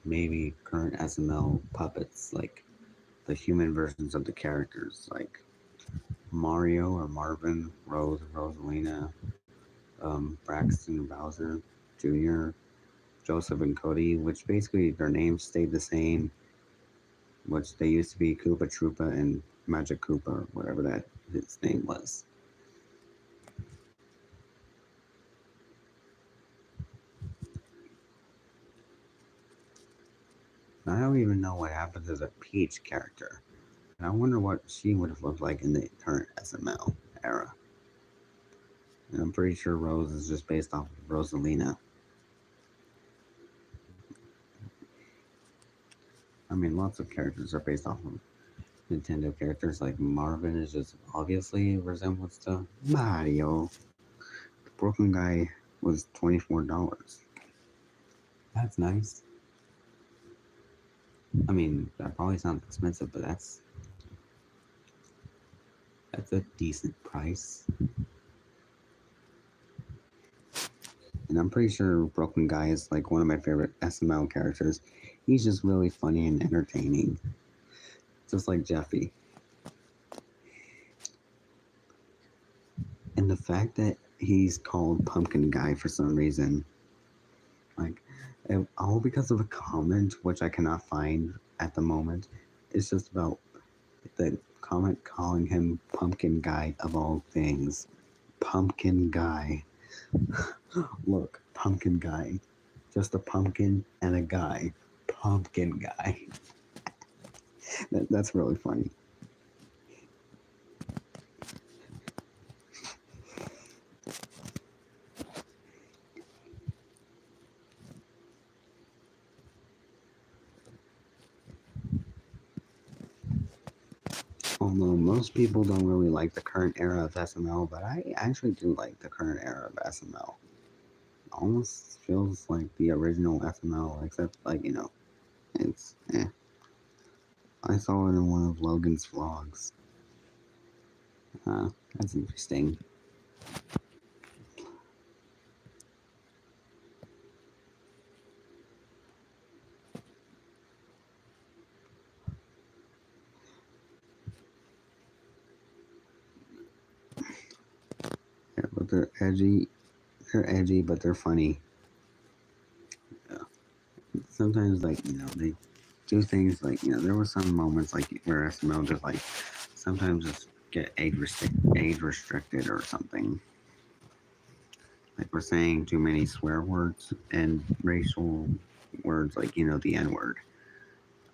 [SPEAKER 1] maybe current SML puppets, like the human versions of the characters, like Mario or Marvin, Rose, Rosalina, Braxton, Bowser Jr., Joseph and Cody, which basically their names stayed the same, which they used to be Koopa Troopa and Magic Koopa, or whatever that his name was. I don't even know what happens as a Peach character. And I wonder what she would have looked like in the current SML era. And I'm pretty sure Rose is just based off of Rosalina. I mean, lots of characters are based off of Nintendo characters. Like Marvin is just obviously a resemblance to Mario. The Broken Guy was $24. That's nice. I mean, that probably sounds expensive, but that's a decent price. And I'm pretty sure Broken Guy is like one of my favorite SML characters. He's just really funny and entertaining, just like Jeffy. And the fact that he's called Pumpkin Guy for some reason, like, all because of a comment which I cannot find at the moment. It's just about the comment calling him Pumpkin Guy of all things. Pumpkin Guy. Look, Pumpkin Guy. Just a pumpkin and a guy. Pumpkin Guy. That's really funny. Although most people don't really like the current era of SML, but I actually do like the current era of SML. Almost feels like the original SML, except like it's I saw it in one of Logan's vlogs. That's interesting. Yeah, but they're edgy. They're edgy, but they're funny. Yeah. Sometimes, like they do things like there were some moments like where SML just like sometimes just get age restricted or something. Like we're saying too many swear words and racial words, like the N word.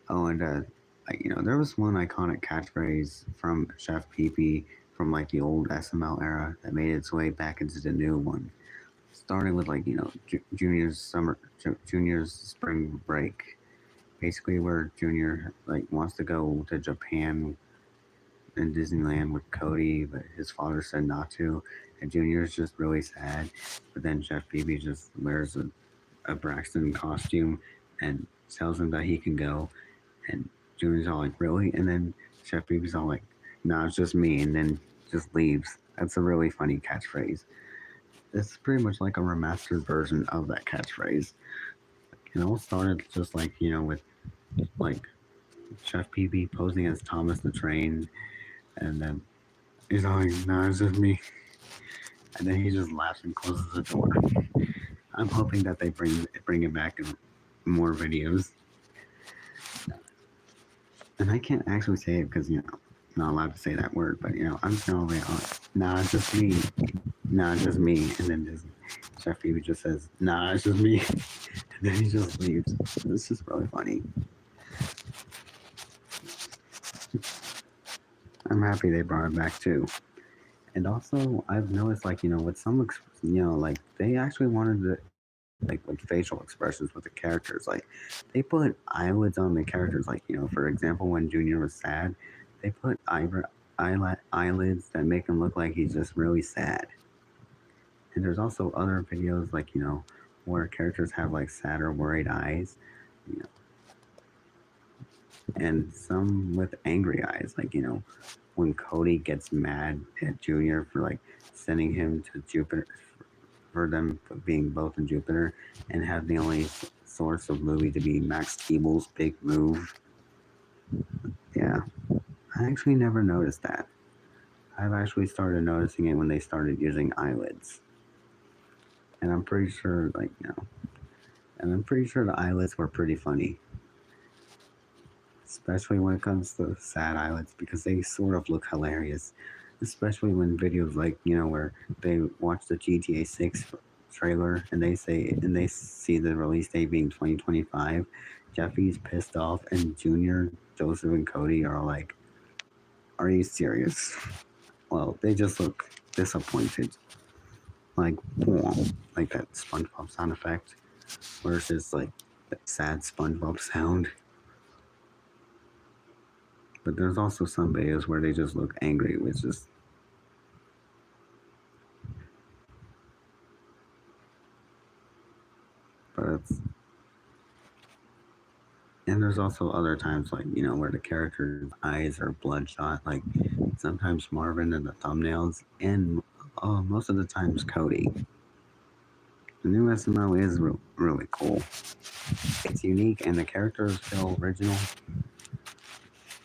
[SPEAKER 1] Oh, and like there was one iconic catchphrase from Chef Pee from like the old SML era that made its way back into the new one. Starting with like Junior's spring break, basically where Junior like wants to go to Japan and Disneyland with Cody, but his father said not to, and Junior's just really sad. But then Chef Pee just wears a Braxton costume and tells him that he can go, and Junior's all like, really? And then Chef Pee all like, nah, it's just me, and then just leaves. That's a really funny catchphrase. It's pretty much like a remastered version of that catchphrase. It all started just like, with like Chef Pee posing as Thomas the Train, and then he's all like, nah, it's just me. And then he just laughs and closes the door. I'm hoping that they bring it back in more videos. And I can't actually say it because, I'm not allowed to say that word, but, I'm just going to be like, nah, it's just me. Nah, it's just me. And then Chef Pee just says, nah, it's just me. And then he just leaves. This is really funny. I'm happy they brought it back too. And also, I've noticed, like, with some, like, they actually wanted to, like, with facial expressions with the characters. Like, they put eyelids on the characters. Like, for example, when Junior was sad, they put eyelids that make him look like he's just really sad. And there's also other videos, like, where characters have, like, sad or worried eyes, and some with angry eyes, like, when Cody gets mad at Junior for like sending him to Jupiter, for them being both in Jupiter, and have the only source of movie to be Max Keeble's big move. Yeah, I actually never noticed that. I've actually started noticing it when they started using eyelids, and I'm pretty sure, like and I'm pretty sure the eyelids were pretty funny. Especially when it comes to sad eyelids, because they sort of look hilarious. Especially when videos like where they watch the GTA 6 trailer and they see the release date being 2025. Jeffy's pissed off, and Junior, Joseph, and Cody are like, "Are you serious?" Well, they just look disappointed, like like that SpongeBob sound effect, versus like that sad SpongeBob sound. But there's also some videos where they just look angry, which is but it's and there's also other times like where the character's eyes are bloodshot, like sometimes Marvin in the thumbnails, and most of the times Cody. The new SML is really cool. It's unique and the characters feel original,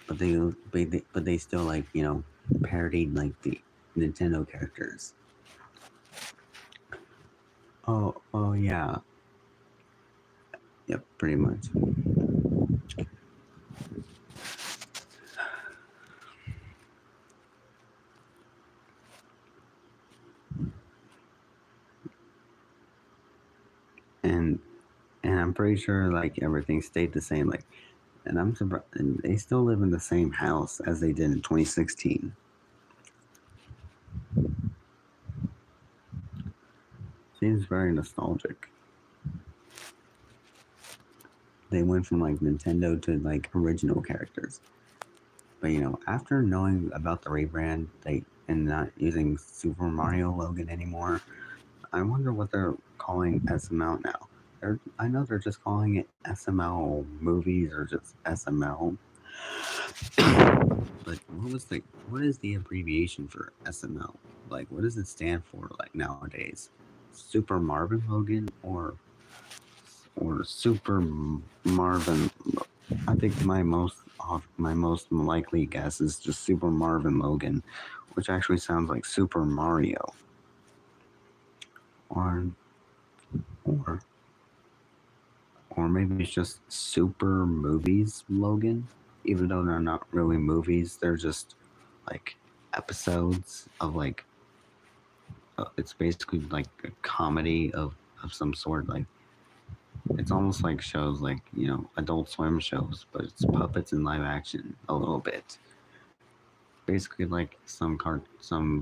[SPEAKER 1] but they still parodied like the Nintendo characters. Oh yeah. Yep, pretty much. And I'm pretty sure like everything stayed the same. Like, and I'm surprised. And they still live in the same house as they did in 2016. Seems very nostalgic. They went from like Nintendo to like original characters. But after knowing about the rebrand, and not using Super Mario Logan anymore, I wonder what they're calling SML now. I know they're just calling it SML movies or just SML. But what is the abbreviation for SML? Like, what does it stand for? Like nowadays, Super Marvin Logan or Super Marvin? I think my most likely guess is just Super Marvin Logan, which actually sounds like Super Mario. Or maybe it's just Super Movies Logan, even though they're not really movies. They're just like episodes of like it's basically like a comedy of some sort. Like it's almost like shows like Adult Swim shows, but it's puppets in live action a little bit. Basically like some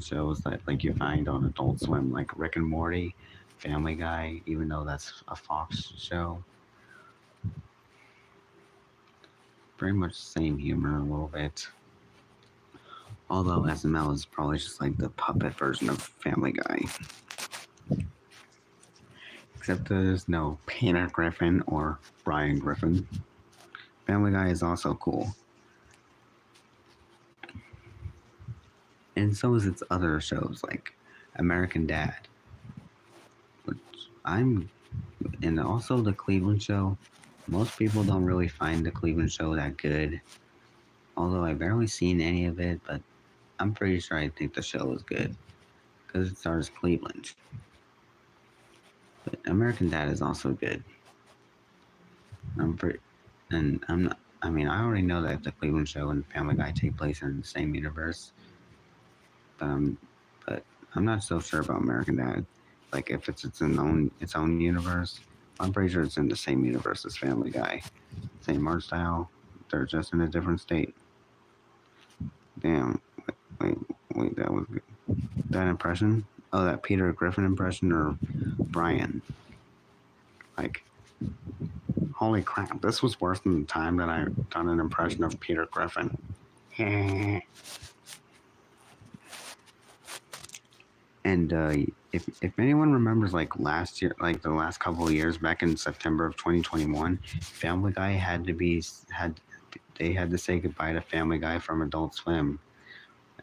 [SPEAKER 1] shows that like you find on Adult Swim, like Rick and Morty, Family Guy, even though that's a Fox show. Pretty much same humor a little bit. Although SML is probably just like the puppet version of Family Guy. Except there's no Peter Griffin or Brian Griffin. Family Guy is also cool. And so is its other shows like American Dad. And also the Cleveland Show. Most people don't really find the Cleveland Show that good. Although I've barely seen any of it, but I'm pretty sure I think the show is good. Because it stars Cleveland. But American Dad is also good. I already know that the Cleveland Show and Family Guy take place in the same universe. But I'm not so sure about American Dad. Like if it's its own universe, I'm pretty sure it's in the same universe as Family Guy. Same art style. They're just in a different state. Damn. Wait, that was good. That impression? Oh, that Peter Griffin impression or Brian? Like, holy crap, this was worse than the time that I done an impression of Peter Griffin. And if anyone remembers, like last year, like the last couple of years, back in September of 2021, Family Guy had to say goodbye to Family Guy from Adult Swim,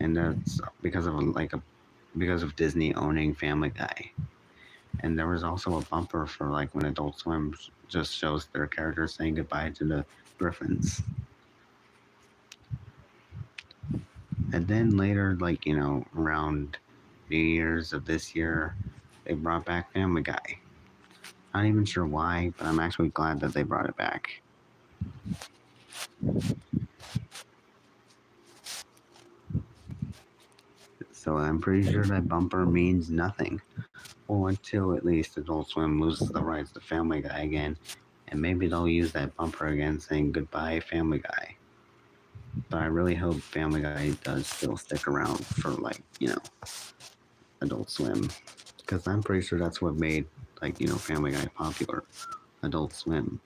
[SPEAKER 1] and that's because of Disney owning Family Guy. And there was also a bumper for like when Adult Swim just shows their characters saying goodbye to the Griffins. And then later, like around New Year's of this year, they brought back Family Guy. Not even sure why, but I'm actually glad that they brought it back. So I'm pretty sure that bumper means nothing. Well, until at least Adult Swim loses the rights to Family Guy again, and maybe they'll use that bumper again saying goodbye Family Guy. But I really hope Family Guy does still stick around for Adult Swim, because I'm pretty sure that's what made Family Guy popular. Adult Swim.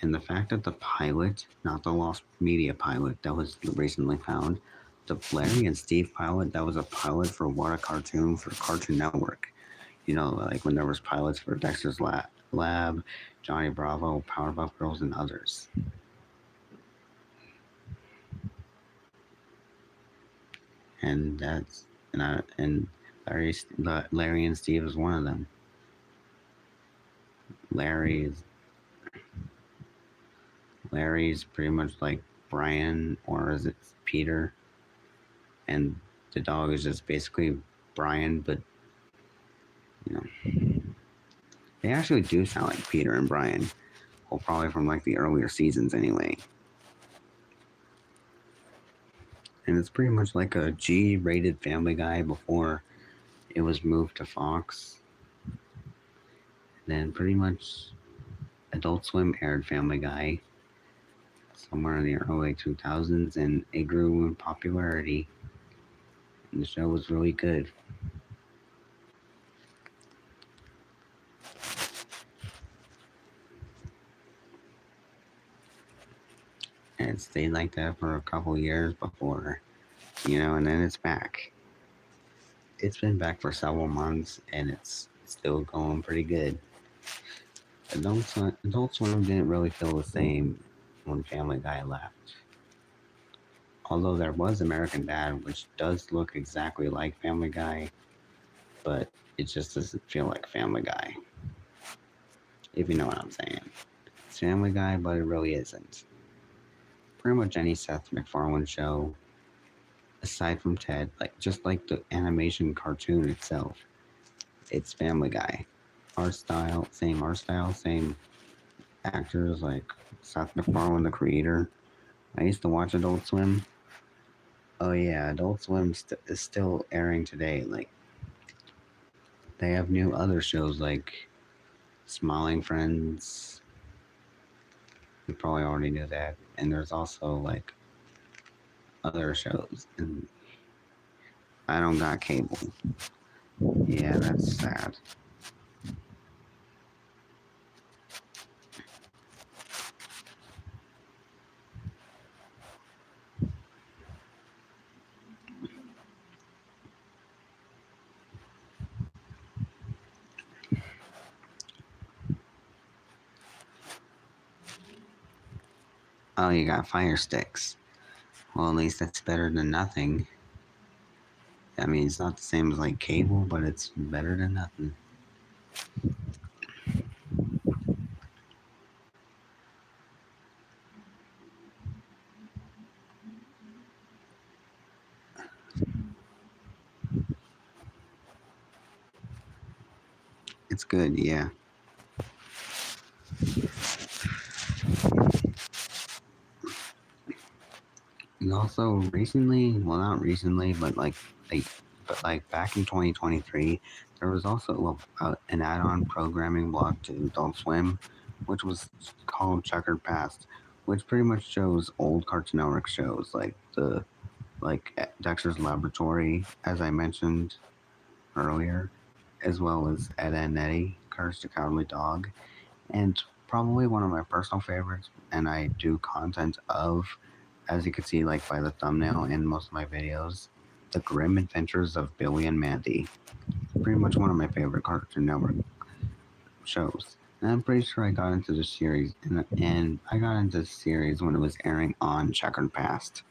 [SPEAKER 1] And the fact that the pilot, not the Lost Media pilot that was recently found, the Larry and Steve pilot, that was a pilot for What a Cartoon for Cartoon Network. You know, like when there was pilots for Dexter's Lab, Johnny Bravo, Powerpuff Girls, and others. And that's and Larry and Steve is one of them. Larry's pretty much like Brian, or is it Peter? And the dog is just basically Brian, but you know, they actually do sound like Peter and Brian. Well, probably from like the earlier seasons anyway. And it's pretty much like a G-rated Family Guy before it was moved to Fox. And then pretty much Adult Swim aired Family Guy somewhere in the early 2000s, and it grew in popularity. And the show was really good. And it stayed like that for a couple years before, and then it's back. It's been back for several months, and it's still going pretty good. Adult Swim didn't really feel the same when Family Guy left. Although there was American Dad, which does look exactly like Family Guy, but it just doesn't feel like Family Guy. If you know what I'm saying. It's Family Guy, but it really isn't. Pretty much any Seth MacFarlane show, aside from Ted, just like the animation cartoon itself, it's Family Guy. Same art style, same actors, like Seth MacFarlane, the creator. I used to watch Adult Swim. Oh yeah, Adult Swim is still airing today. Like, they have new other shows like Smiling Friends. You probably already knew that. And there's also like other shows. And I don't got cable. Yeah, that's sad. Oh, you got Fire Sticks. Well, at least that's better than nothing. I mean, it's not the same as like cable, but it's better than nothing. It's good, yeah. And also recently, well, not recently, but back in 2023, there was also an add-on programming block to Adult Swim, which was called Checkered Past, which pretty much shows old Cartoon Network shows like Dexter's Laboratory, as I mentioned earlier, as well as Ed, Edd n Eddy, Courage the Cowardly Dog, and probably one of my personal favorites, and I do content of, as you can see like by the thumbnail in most of my videos, The Grim Adventures of Billy and Mandy. Pretty much one of my favorite Cartoon Network shows. And I'm pretty sure I got into the series, and I got into the series when it was airing on Checkered Past.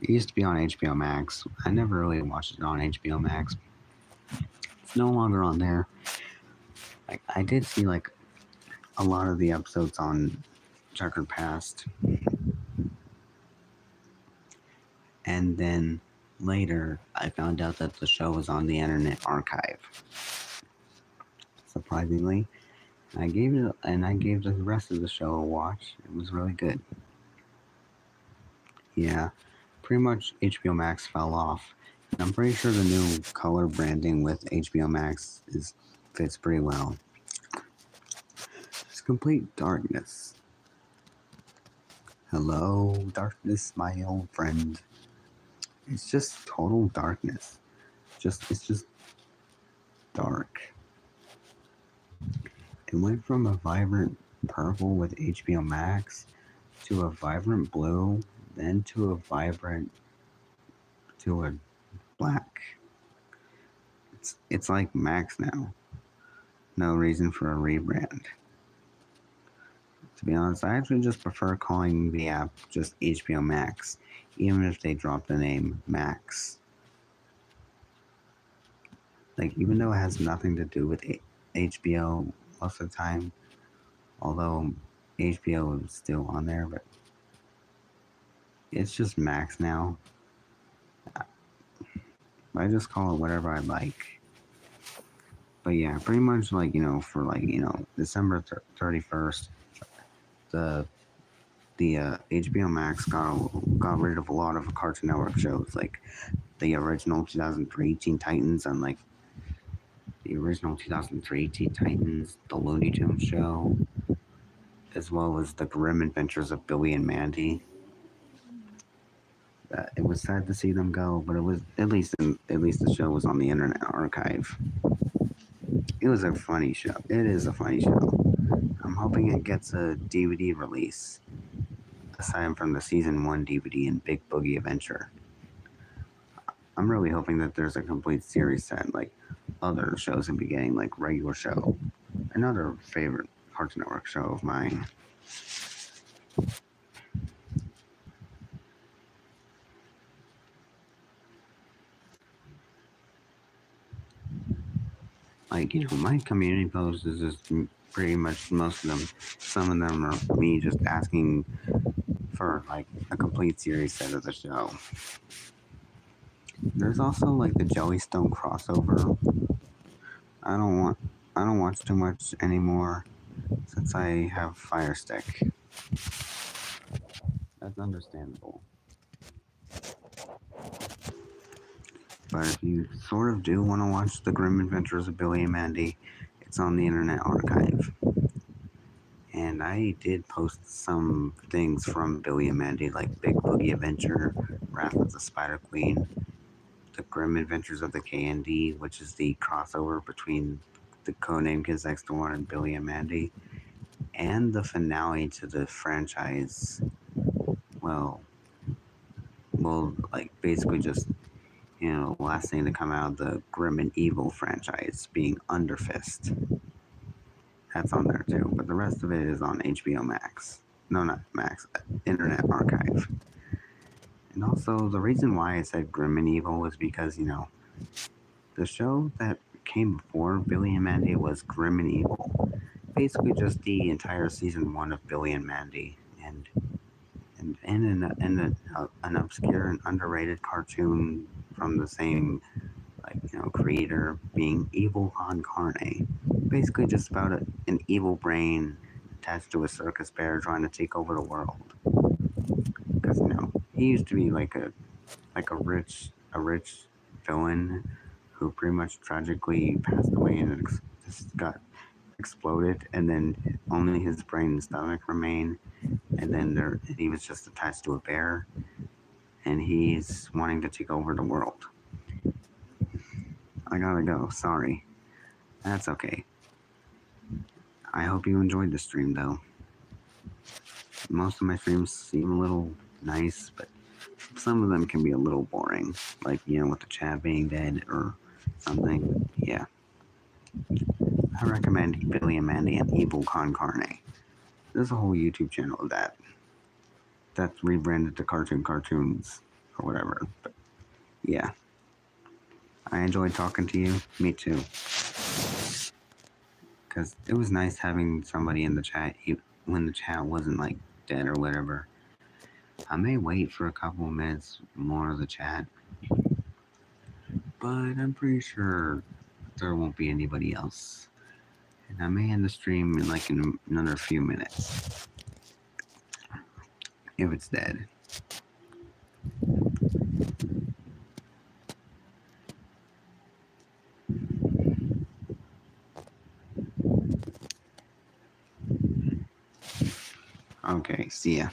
[SPEAKER 1] It used to be on HBO Max. I never really watched it on HBO Max. It's no longer on there. I did see like a lot of the episodes on Checkered Past. And then later, I found out that the show was on the Internet Archive. Surprisingly, I gave the rest of the show a watch. It was really good. Yeah, pretty much HBO Max fell off. And I'm pretty sure the new color branding with HBO Max fits pretty well. It's complete darkness. Hello, darkness, my old friend. It's just total darkness. It's just dark. It went from a vibrant purple with HBO Max to a vibrant blue, then to a black. It's like Max now. No reason for a rebrand. To be honest, I actually just prefer calling the app just HBO Max, even if they drop the name Max. Like, even though it has nothing to do with HBO most of the time, although HBO is still on there, but it's just Max now. I just call it whatever I like. But yeah, pretty much like, for like, December 31st, the HBO Max got rid of a lot of Cartoon Network shows, like the original 2003 Teen Titans, and like the original 2003 Teen Titans, the Looney Tunes show, as well as the Grim Adventures of Billy and Mandy. It was sad to see them go, but it was at least the show was on the Internet Archive. It was a funny show. It is a funny show. I'm hoping it gets a DVD release, aside from the season 1 DVD and Big Boogie Adventure. I'm really hoping that there's a complete series set like other shows in beginning, like Regular Show, another favorite Cartoon Network show of mine. Like, my community posts is just pretty much most of them. Some of them are me just asking for like a complete series set of the show. There's also like the Jellystone crossover. I don't watch too much anymore since I have Fire Stick. That's understandable. But if you sort of do want to watch the Grim Adventures of Billy and Mandy, it's on the Internet Archive. And I did post some things from Billy and Mandy, like Big Boogie Adventure, Wrath of the Spider Queen, The Grim Adventures of the KND, which is the crossover between the Codename Kids Next Door and Billy and Mandy, and the finale to the franchise. Well, like basically just, last thing to come out of the Grim and Evil franchise being Underfist. That's on there too, but the rest of it is on HBO Max. No, not Max, Internet Archive. And also, the reason why I said Grim and Evil was because, the show that came before Billy and Mandy was Grim and Evil. Basically just the entire season 1 of Billy and Mandy. And an obscure and underrated cartoon from the same creator being Evil Con Carne. Basically just about an evil brain attached to a circus bear trying to take over the world. Because he used to be like a rich villain who pretty much tragically passed away and just got exploded, and then only his brain and stomach remain, and then he was just attached to a bear, and he's wanting to take over the world. I gotta go, sorry. That's okay. I hope you enjoyed the stream though. Most of my streams seem a little nice, but some of them can be a little boring, like, with the chat being dead or something. Yeah. I recommend Billy and Mandy and Evil Con Carne. There's a whole YouTube channel of that's rebranded to Cartoons or whatever. But yeah. I enjoyed talking to you. Me too. Because it was nice having somebody in the chat when the chat wasn't like dead or whatever. I may wait for a couple of minutes more of the chat, but I'm pretty sure there won't be anybody else. And I may end the stream in another few minutes. If it's dead. Okay, see ya.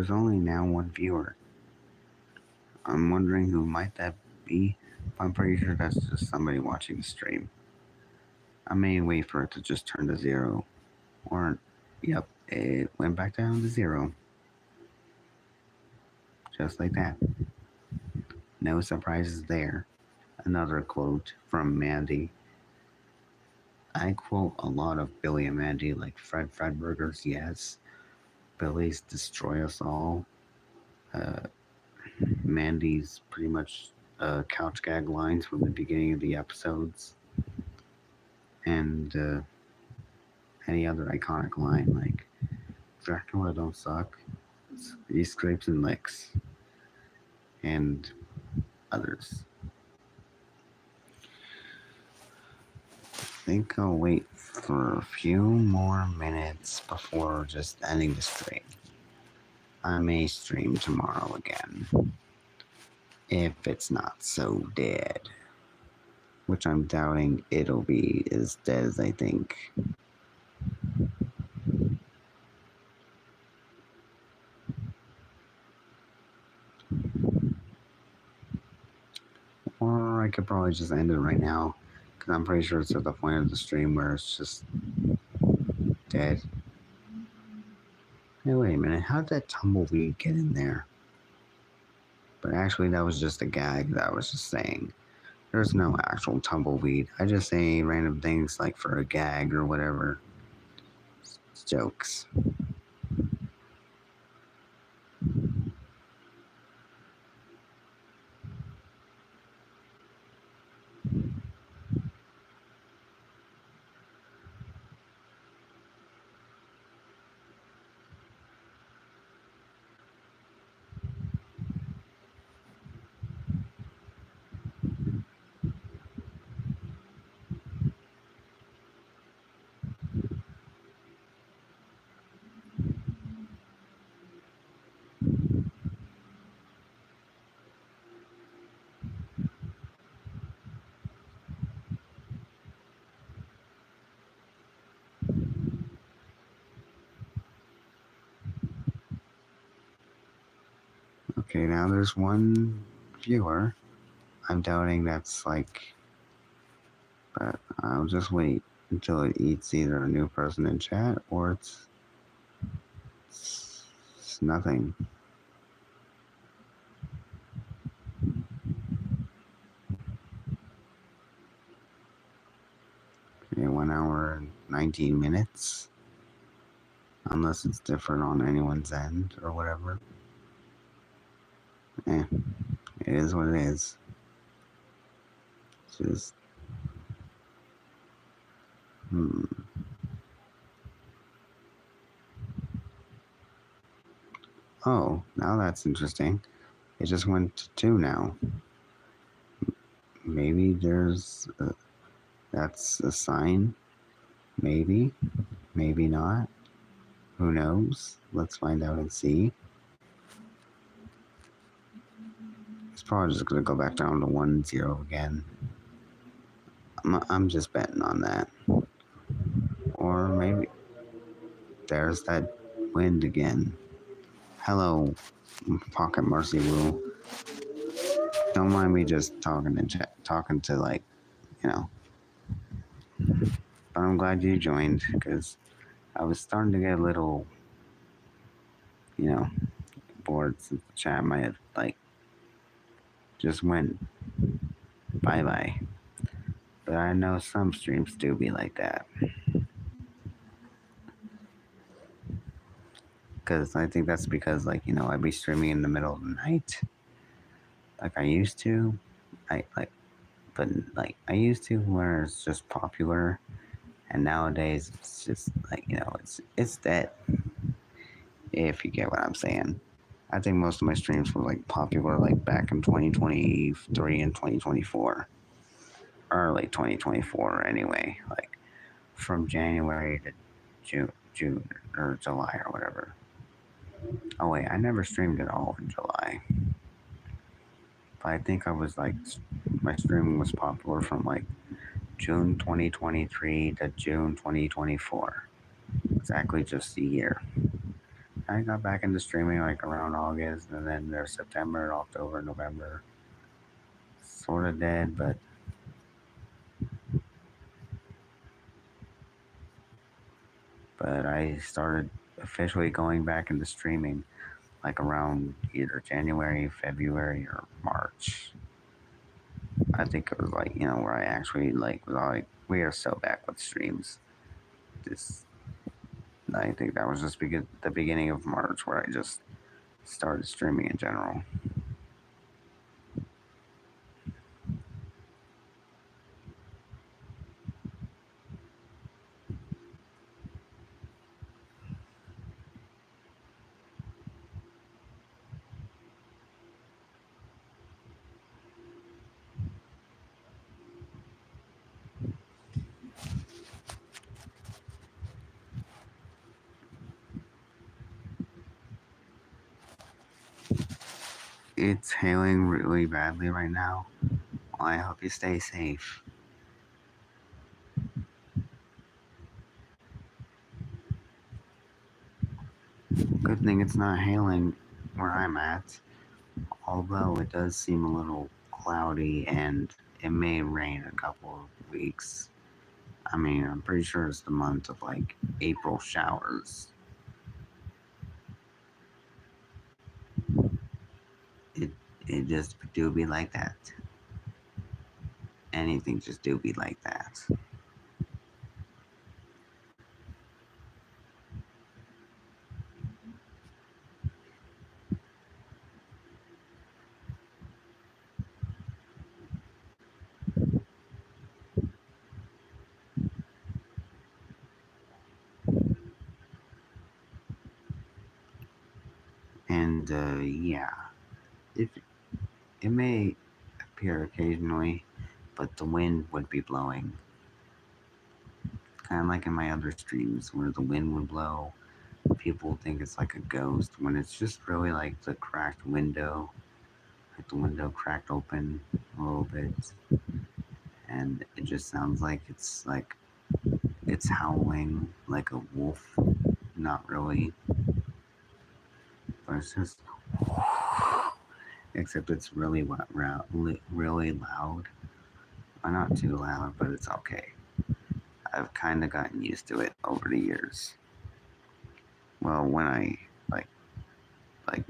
[SPEAKER 1] there's only now one viewer. I'm wondering who might that be. I'm pretty sure that's just somebody watching the stream. I may wait for it to just turn to 0. Or, yep, it went back down to 0. Just like that. No surprises there. Another quote from Mandy. I quote a lot of Billy and Mandy, like Fredburgers, yes. Billy's Destroy Us All. Mandy's pretty much couch gag lines from the beginning of the episodes. And any other iconic line like Dracula don't suck. He scrapes and licks. And others. I think I'll wait for a few more minutes before just ending the stream. I may stream tomorrow again. If it's not so dead. Which I'm doubting it'll be as dead as I think. Or I could probably just end it right now. Because I'm pretty sure it's at the point of the stream where it's just dead. Hey, wait a minute. How'd that tumbleweed get in there? But actually, that was just a gag that I was just saying. There's no actual tumbleweed. I just say random things like for a gag or whatever. It's jokes. Okay, now there's one viewer. I'm doubting that's like, but I'll just wait until it eats either a new person in chat or it's nothing. Okay, 1 hour and 19 minutes. Unless it's different on anyone's end or whatever. It is what it is. Just Oh, now that's interesting. It just went to 2 now. Maybe that's a sign. Maybe. Maybe not. Who knows? Let's find out and see. It's probably just going to go back down to 1-0 again. I'm just betting on that. Or maybe there's that wind again. Hello, Pocket Mercy Woo. Don't mind me just talking to like, you know. But I'm glad you joined because I was starting to get a little, you know, bored since the chat might have like just went bye-bye. But I know some streams do be like that. Because I think that's because, like, you know, I'd be streaming in the middle of the night. Like I used to. I used to where it's just popular. And nowadays it's just like, you know, it's dead. If you get what I'm saying. I think most of my streams were like popular like back in 2023 and 2024. Early 2024 anyway. Like from January to June or July or whatever. Oh wait, I never streamed at all in July. But I think I was like, my streaming was popular from like June 2023 to June 2024. Exactly just a year. I got back into streaming like around August, and then there's September, October, November. Sort of dead, but I started officially going back into streaming like around either January, February, or March. I think it was like, where I actually like was like, we are so back with streams. This, I think that was just the beginning of March where I just started streaming in general. It's hailing really badly right now. Well, I hope you stay safe. Good thing it's not hailing where I'm at, although it does seem a little cloudy and it may rain a couple of weeks. I mean, I'm pretty sure it's the month of like April showers. It it just do be like that. Anything just do be like that. And yeah, if it may appear occasionally, but the wind would be blowing. Kind of like in my other streams where the wind would blow. People think it's like a ghost when it's just really like the cracked window, like the window cracked open a little bit, and it just sounds like it's howling like a wolf. Not really, but it's just except it's really really loud. Not too loud, but it's okay. I've kind of gotten used to it over the years. Well, when I like like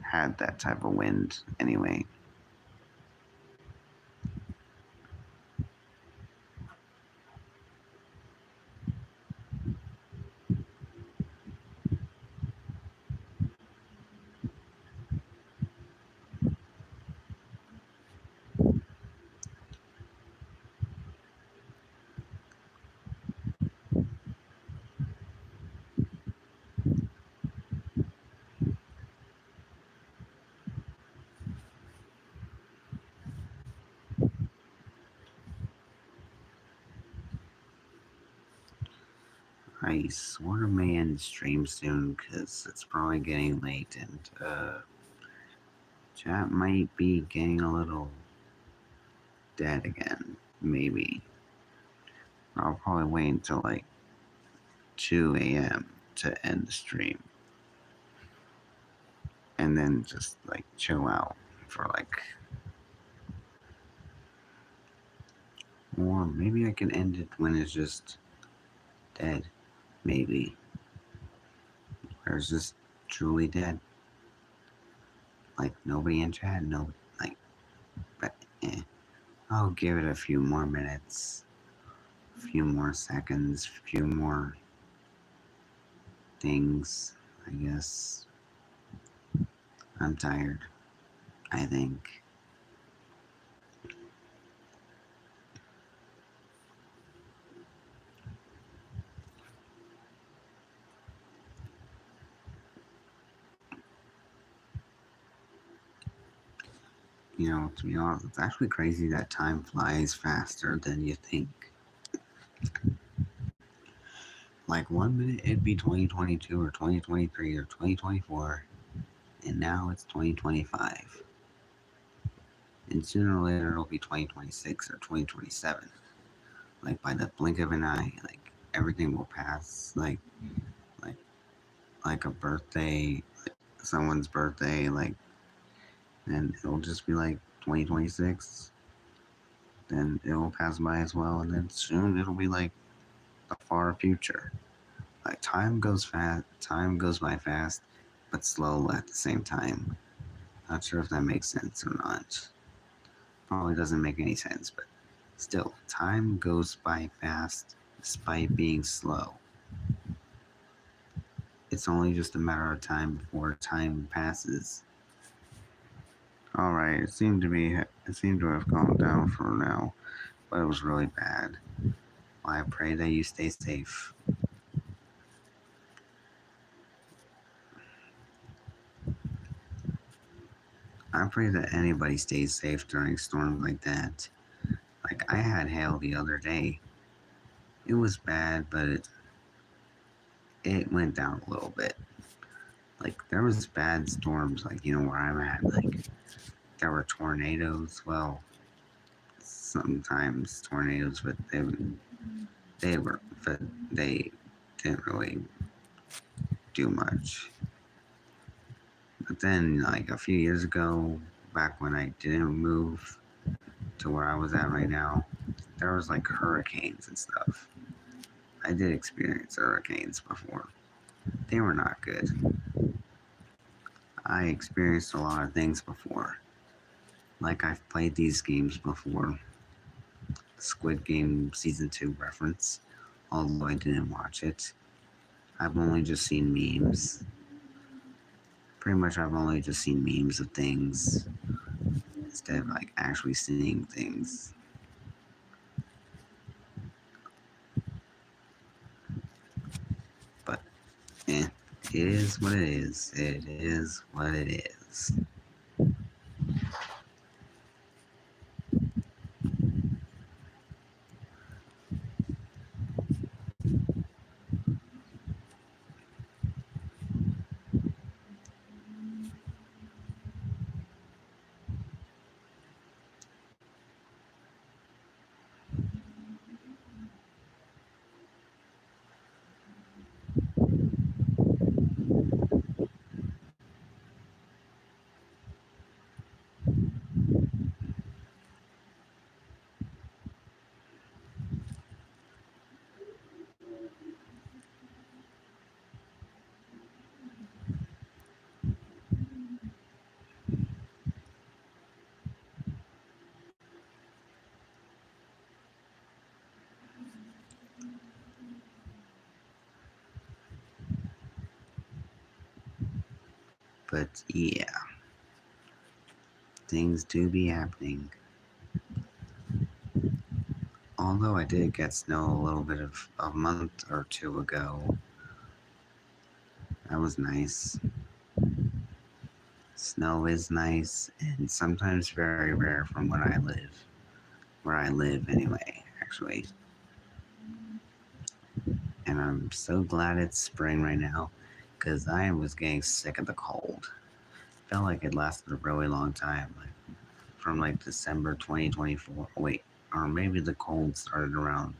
[SPEAKER 1] had that type of wind anyway. I sort of may end stream soon because it's probably getting late and chat might be getting a little dead again. Maybe. I'll probably wait until like 2 a.m. to end the stream. And then just like chill out for like. Or maybe I can end it when it's just dead. Maybe. Or it's just truly dead. Like nobody in chat, no, like, but I'll give it a few more minutes, a few more seconds, a few more things, I guess. I'm tired, I think. To be honest, it's actually crazy that time flies faster than you think. Like 1 minute it'd be 2022 or 2023 or 2024, and now it's 2025. And sooner or later it'll be 2026 or 2027. Like by the blink of an eye, like everything will pass like like a birthday, someone's birthday, like, and it'll just be like 2026. Then it'll pass by as well, and then soon it'll be like the far future. Like time goes fast, time goes by fast, but slow at the same time. Not sure if that makes sense or not. Probably doesn't make any sense, but still, time goes by fast despite being slow. It's only just a matter of time before time passes. Alright, it seemed to have calmed down for now, but it was really bad. Well, I pray that you stay safe. I pray that anybody stays safe during storms like that. Like, I had hail the other day. It was bad, but it went down a little bit. Like, there was bad storms, like, where I'm at. Like, there were tornadoes. Well, sometimes tornadoes, but they didn't really do much. But then, like, a few years ago, back when I didn't move to where I was at right now, there was like hurricanes and stuff. I did experience hurricanes before. They were not good. I experienced a lot of things before. Like, I've played these games before. Squid Game Season 2 reference, although I didn't watch it. I've only just seen memes. Pretty much, I've only just seen memes of things instead of like actually seeing things. But, it is what it is. It is what it is. But yeah, things do be happening. Although I did get snow a little bit of a month or two ago. That was nice. Snow is nice and sometimes very rare from where I live. Where I live, anyway, actually. And I'm so glad it's spring right now because I was getting sick of the cold. Felt like it lasted a really long time, like from like December 2024. Wait, or maybe the cold started around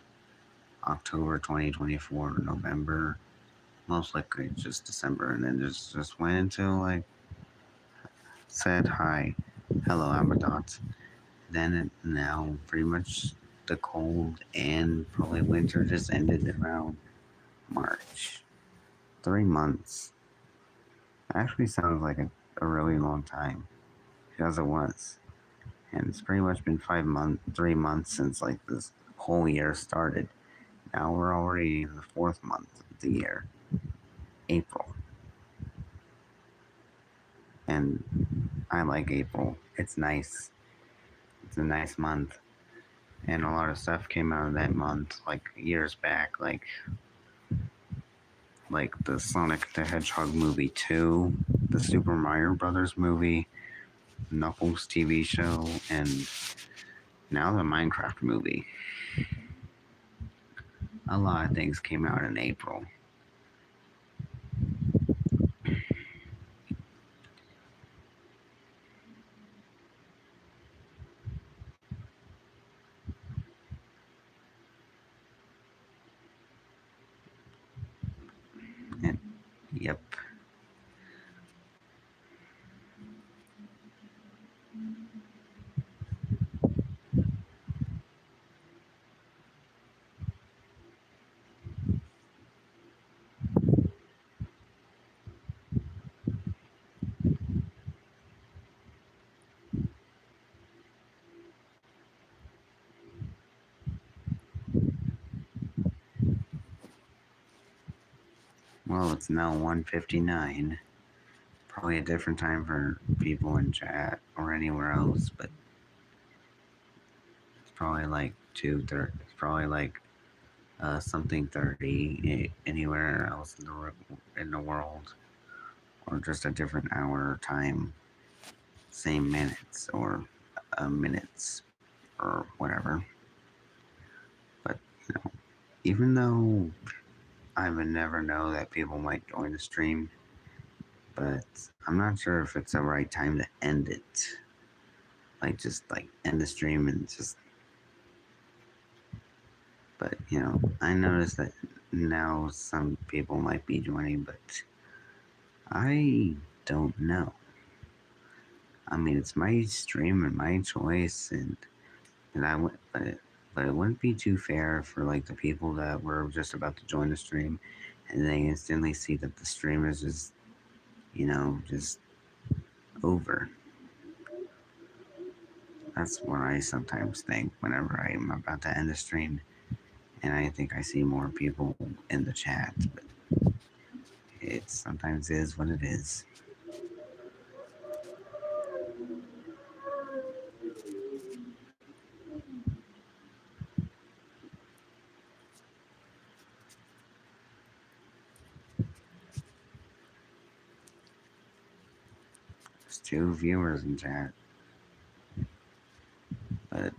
[SPEAKER 1] October 2024, November. Most likely just December, and then just went into like said hi, hello, I'm a dot. Then now pretty much the cold and probably winter just ended around March. 3 months. Actually sounds like a really long time because it was. And it's pretty much been 5 months, 3 months since like this whole year started. Now we're already in the fourth month of the year, April. And I like April. It's nice. It's a nice month. And a lot of stuff came out of that month, like years back, like the Sonic the Hedgehog movie 2, the Super Mario Brothers movie, Knuckles TV show, and now the Minecraft movie. A lot of things came out in April. And, yep. it's now 1:59. Probably a different time for people in chat or anywhere else, but it's probably like 2:30. It's probably like something 30 anywhere else in the world, or just a different hour or time, same minutes or minutes or whatever. But you know, even though I would never know that people might join the stream, but I'm not sure if it's the right time to end it. Like just like end the stream and just. But you know, I noticed that now some people might be joining, but I don't know. I mean, it's my stream and my choice, and I would, but it wouldn't be too fair for like the people that were just about to join the stream, and they instantly see that the stream is just, you know, just over. That's what I sometimes think whenever I'm about to end the stream, and I think I see more people in the chat, but it sometimes is what it is. There's 2 viewers in chat, but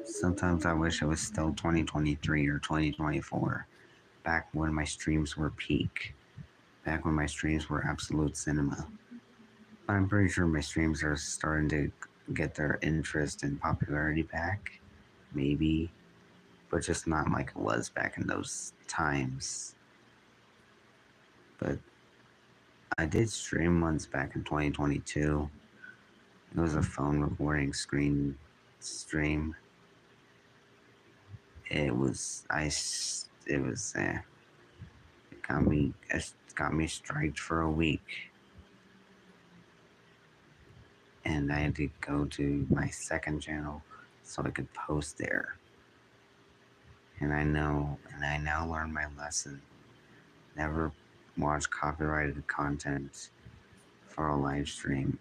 [SPEAKER 1] sometimes I wish it was still 2023 or 2024, back when my streams were peak, back when my streams were absolute cinema. But I'm pretty sure my streams are starting to get their interest and popularity back, maybe, but just not like it was back in those times. But I did stream once back in 2022. It was a phone recording screen stream. It was it got me striked for a week, and I had to go to my second channel so I could post there. And I now learned my lesson. Never watch copyrighted content for a live stream,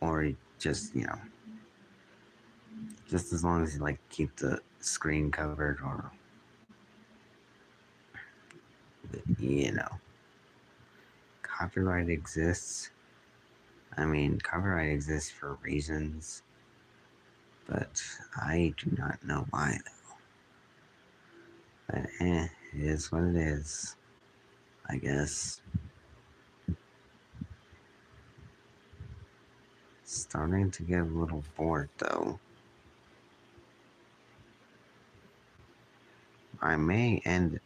[SPEAKER 1] or just, you know, just as long as you like keep the screen covered, or you know, copyright exists. I mean, copyright exists for reasons, but I do not know why though. But it is what it is, I guess. Starting to get a little bored though. I may end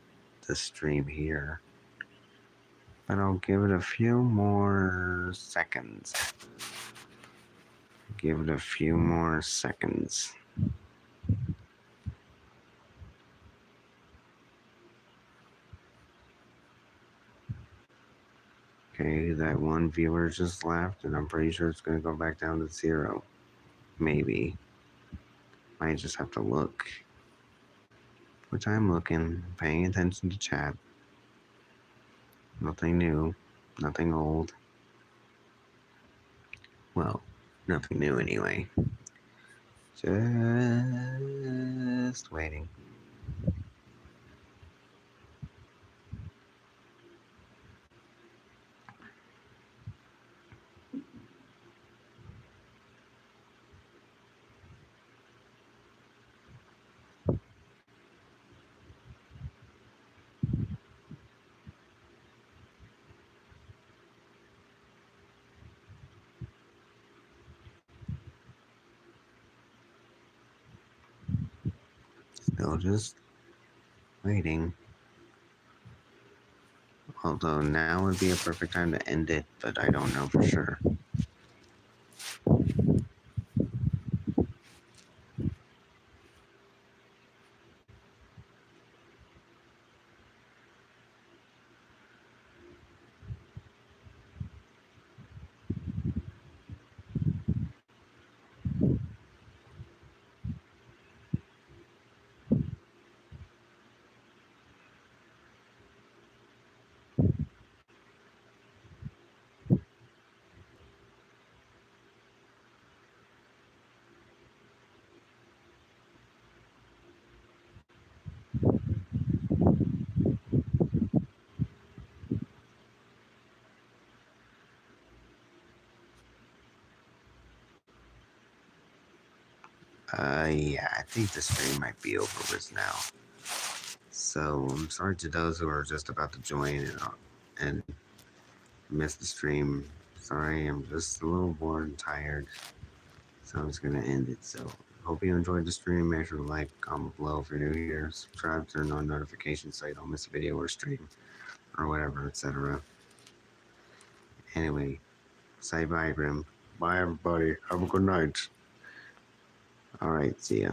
[SPEAKER 1] the stream here, but I'll give it a few more seconds. Give it a few more seconds. Okay, that one viewer just left, and I'm pretty sure it's going to go back down to 0. Maybe. Might just have to look. Which I'm looking, paying attention to chat. Nothing new, nothing old. Well, nothing new anyway. Just waiting. Still just waiting. Although now would be a perfect time to end it, but I don't know for sure. Yeah, I think the stream might be over with now. So I'm sorry to those who are just about to join and miss the stream. Sorry, I'm just a little bored and tired. So I'm just gonna end it. So hope you enjoyed the stream. Make sure to like, comment below if you're new here. Subscribe, turn on notifications so you don't miss a video or stream or whatever, etc. Anyway, say bye, Grim. Bye, everybody. Have a good night. All right, see ya.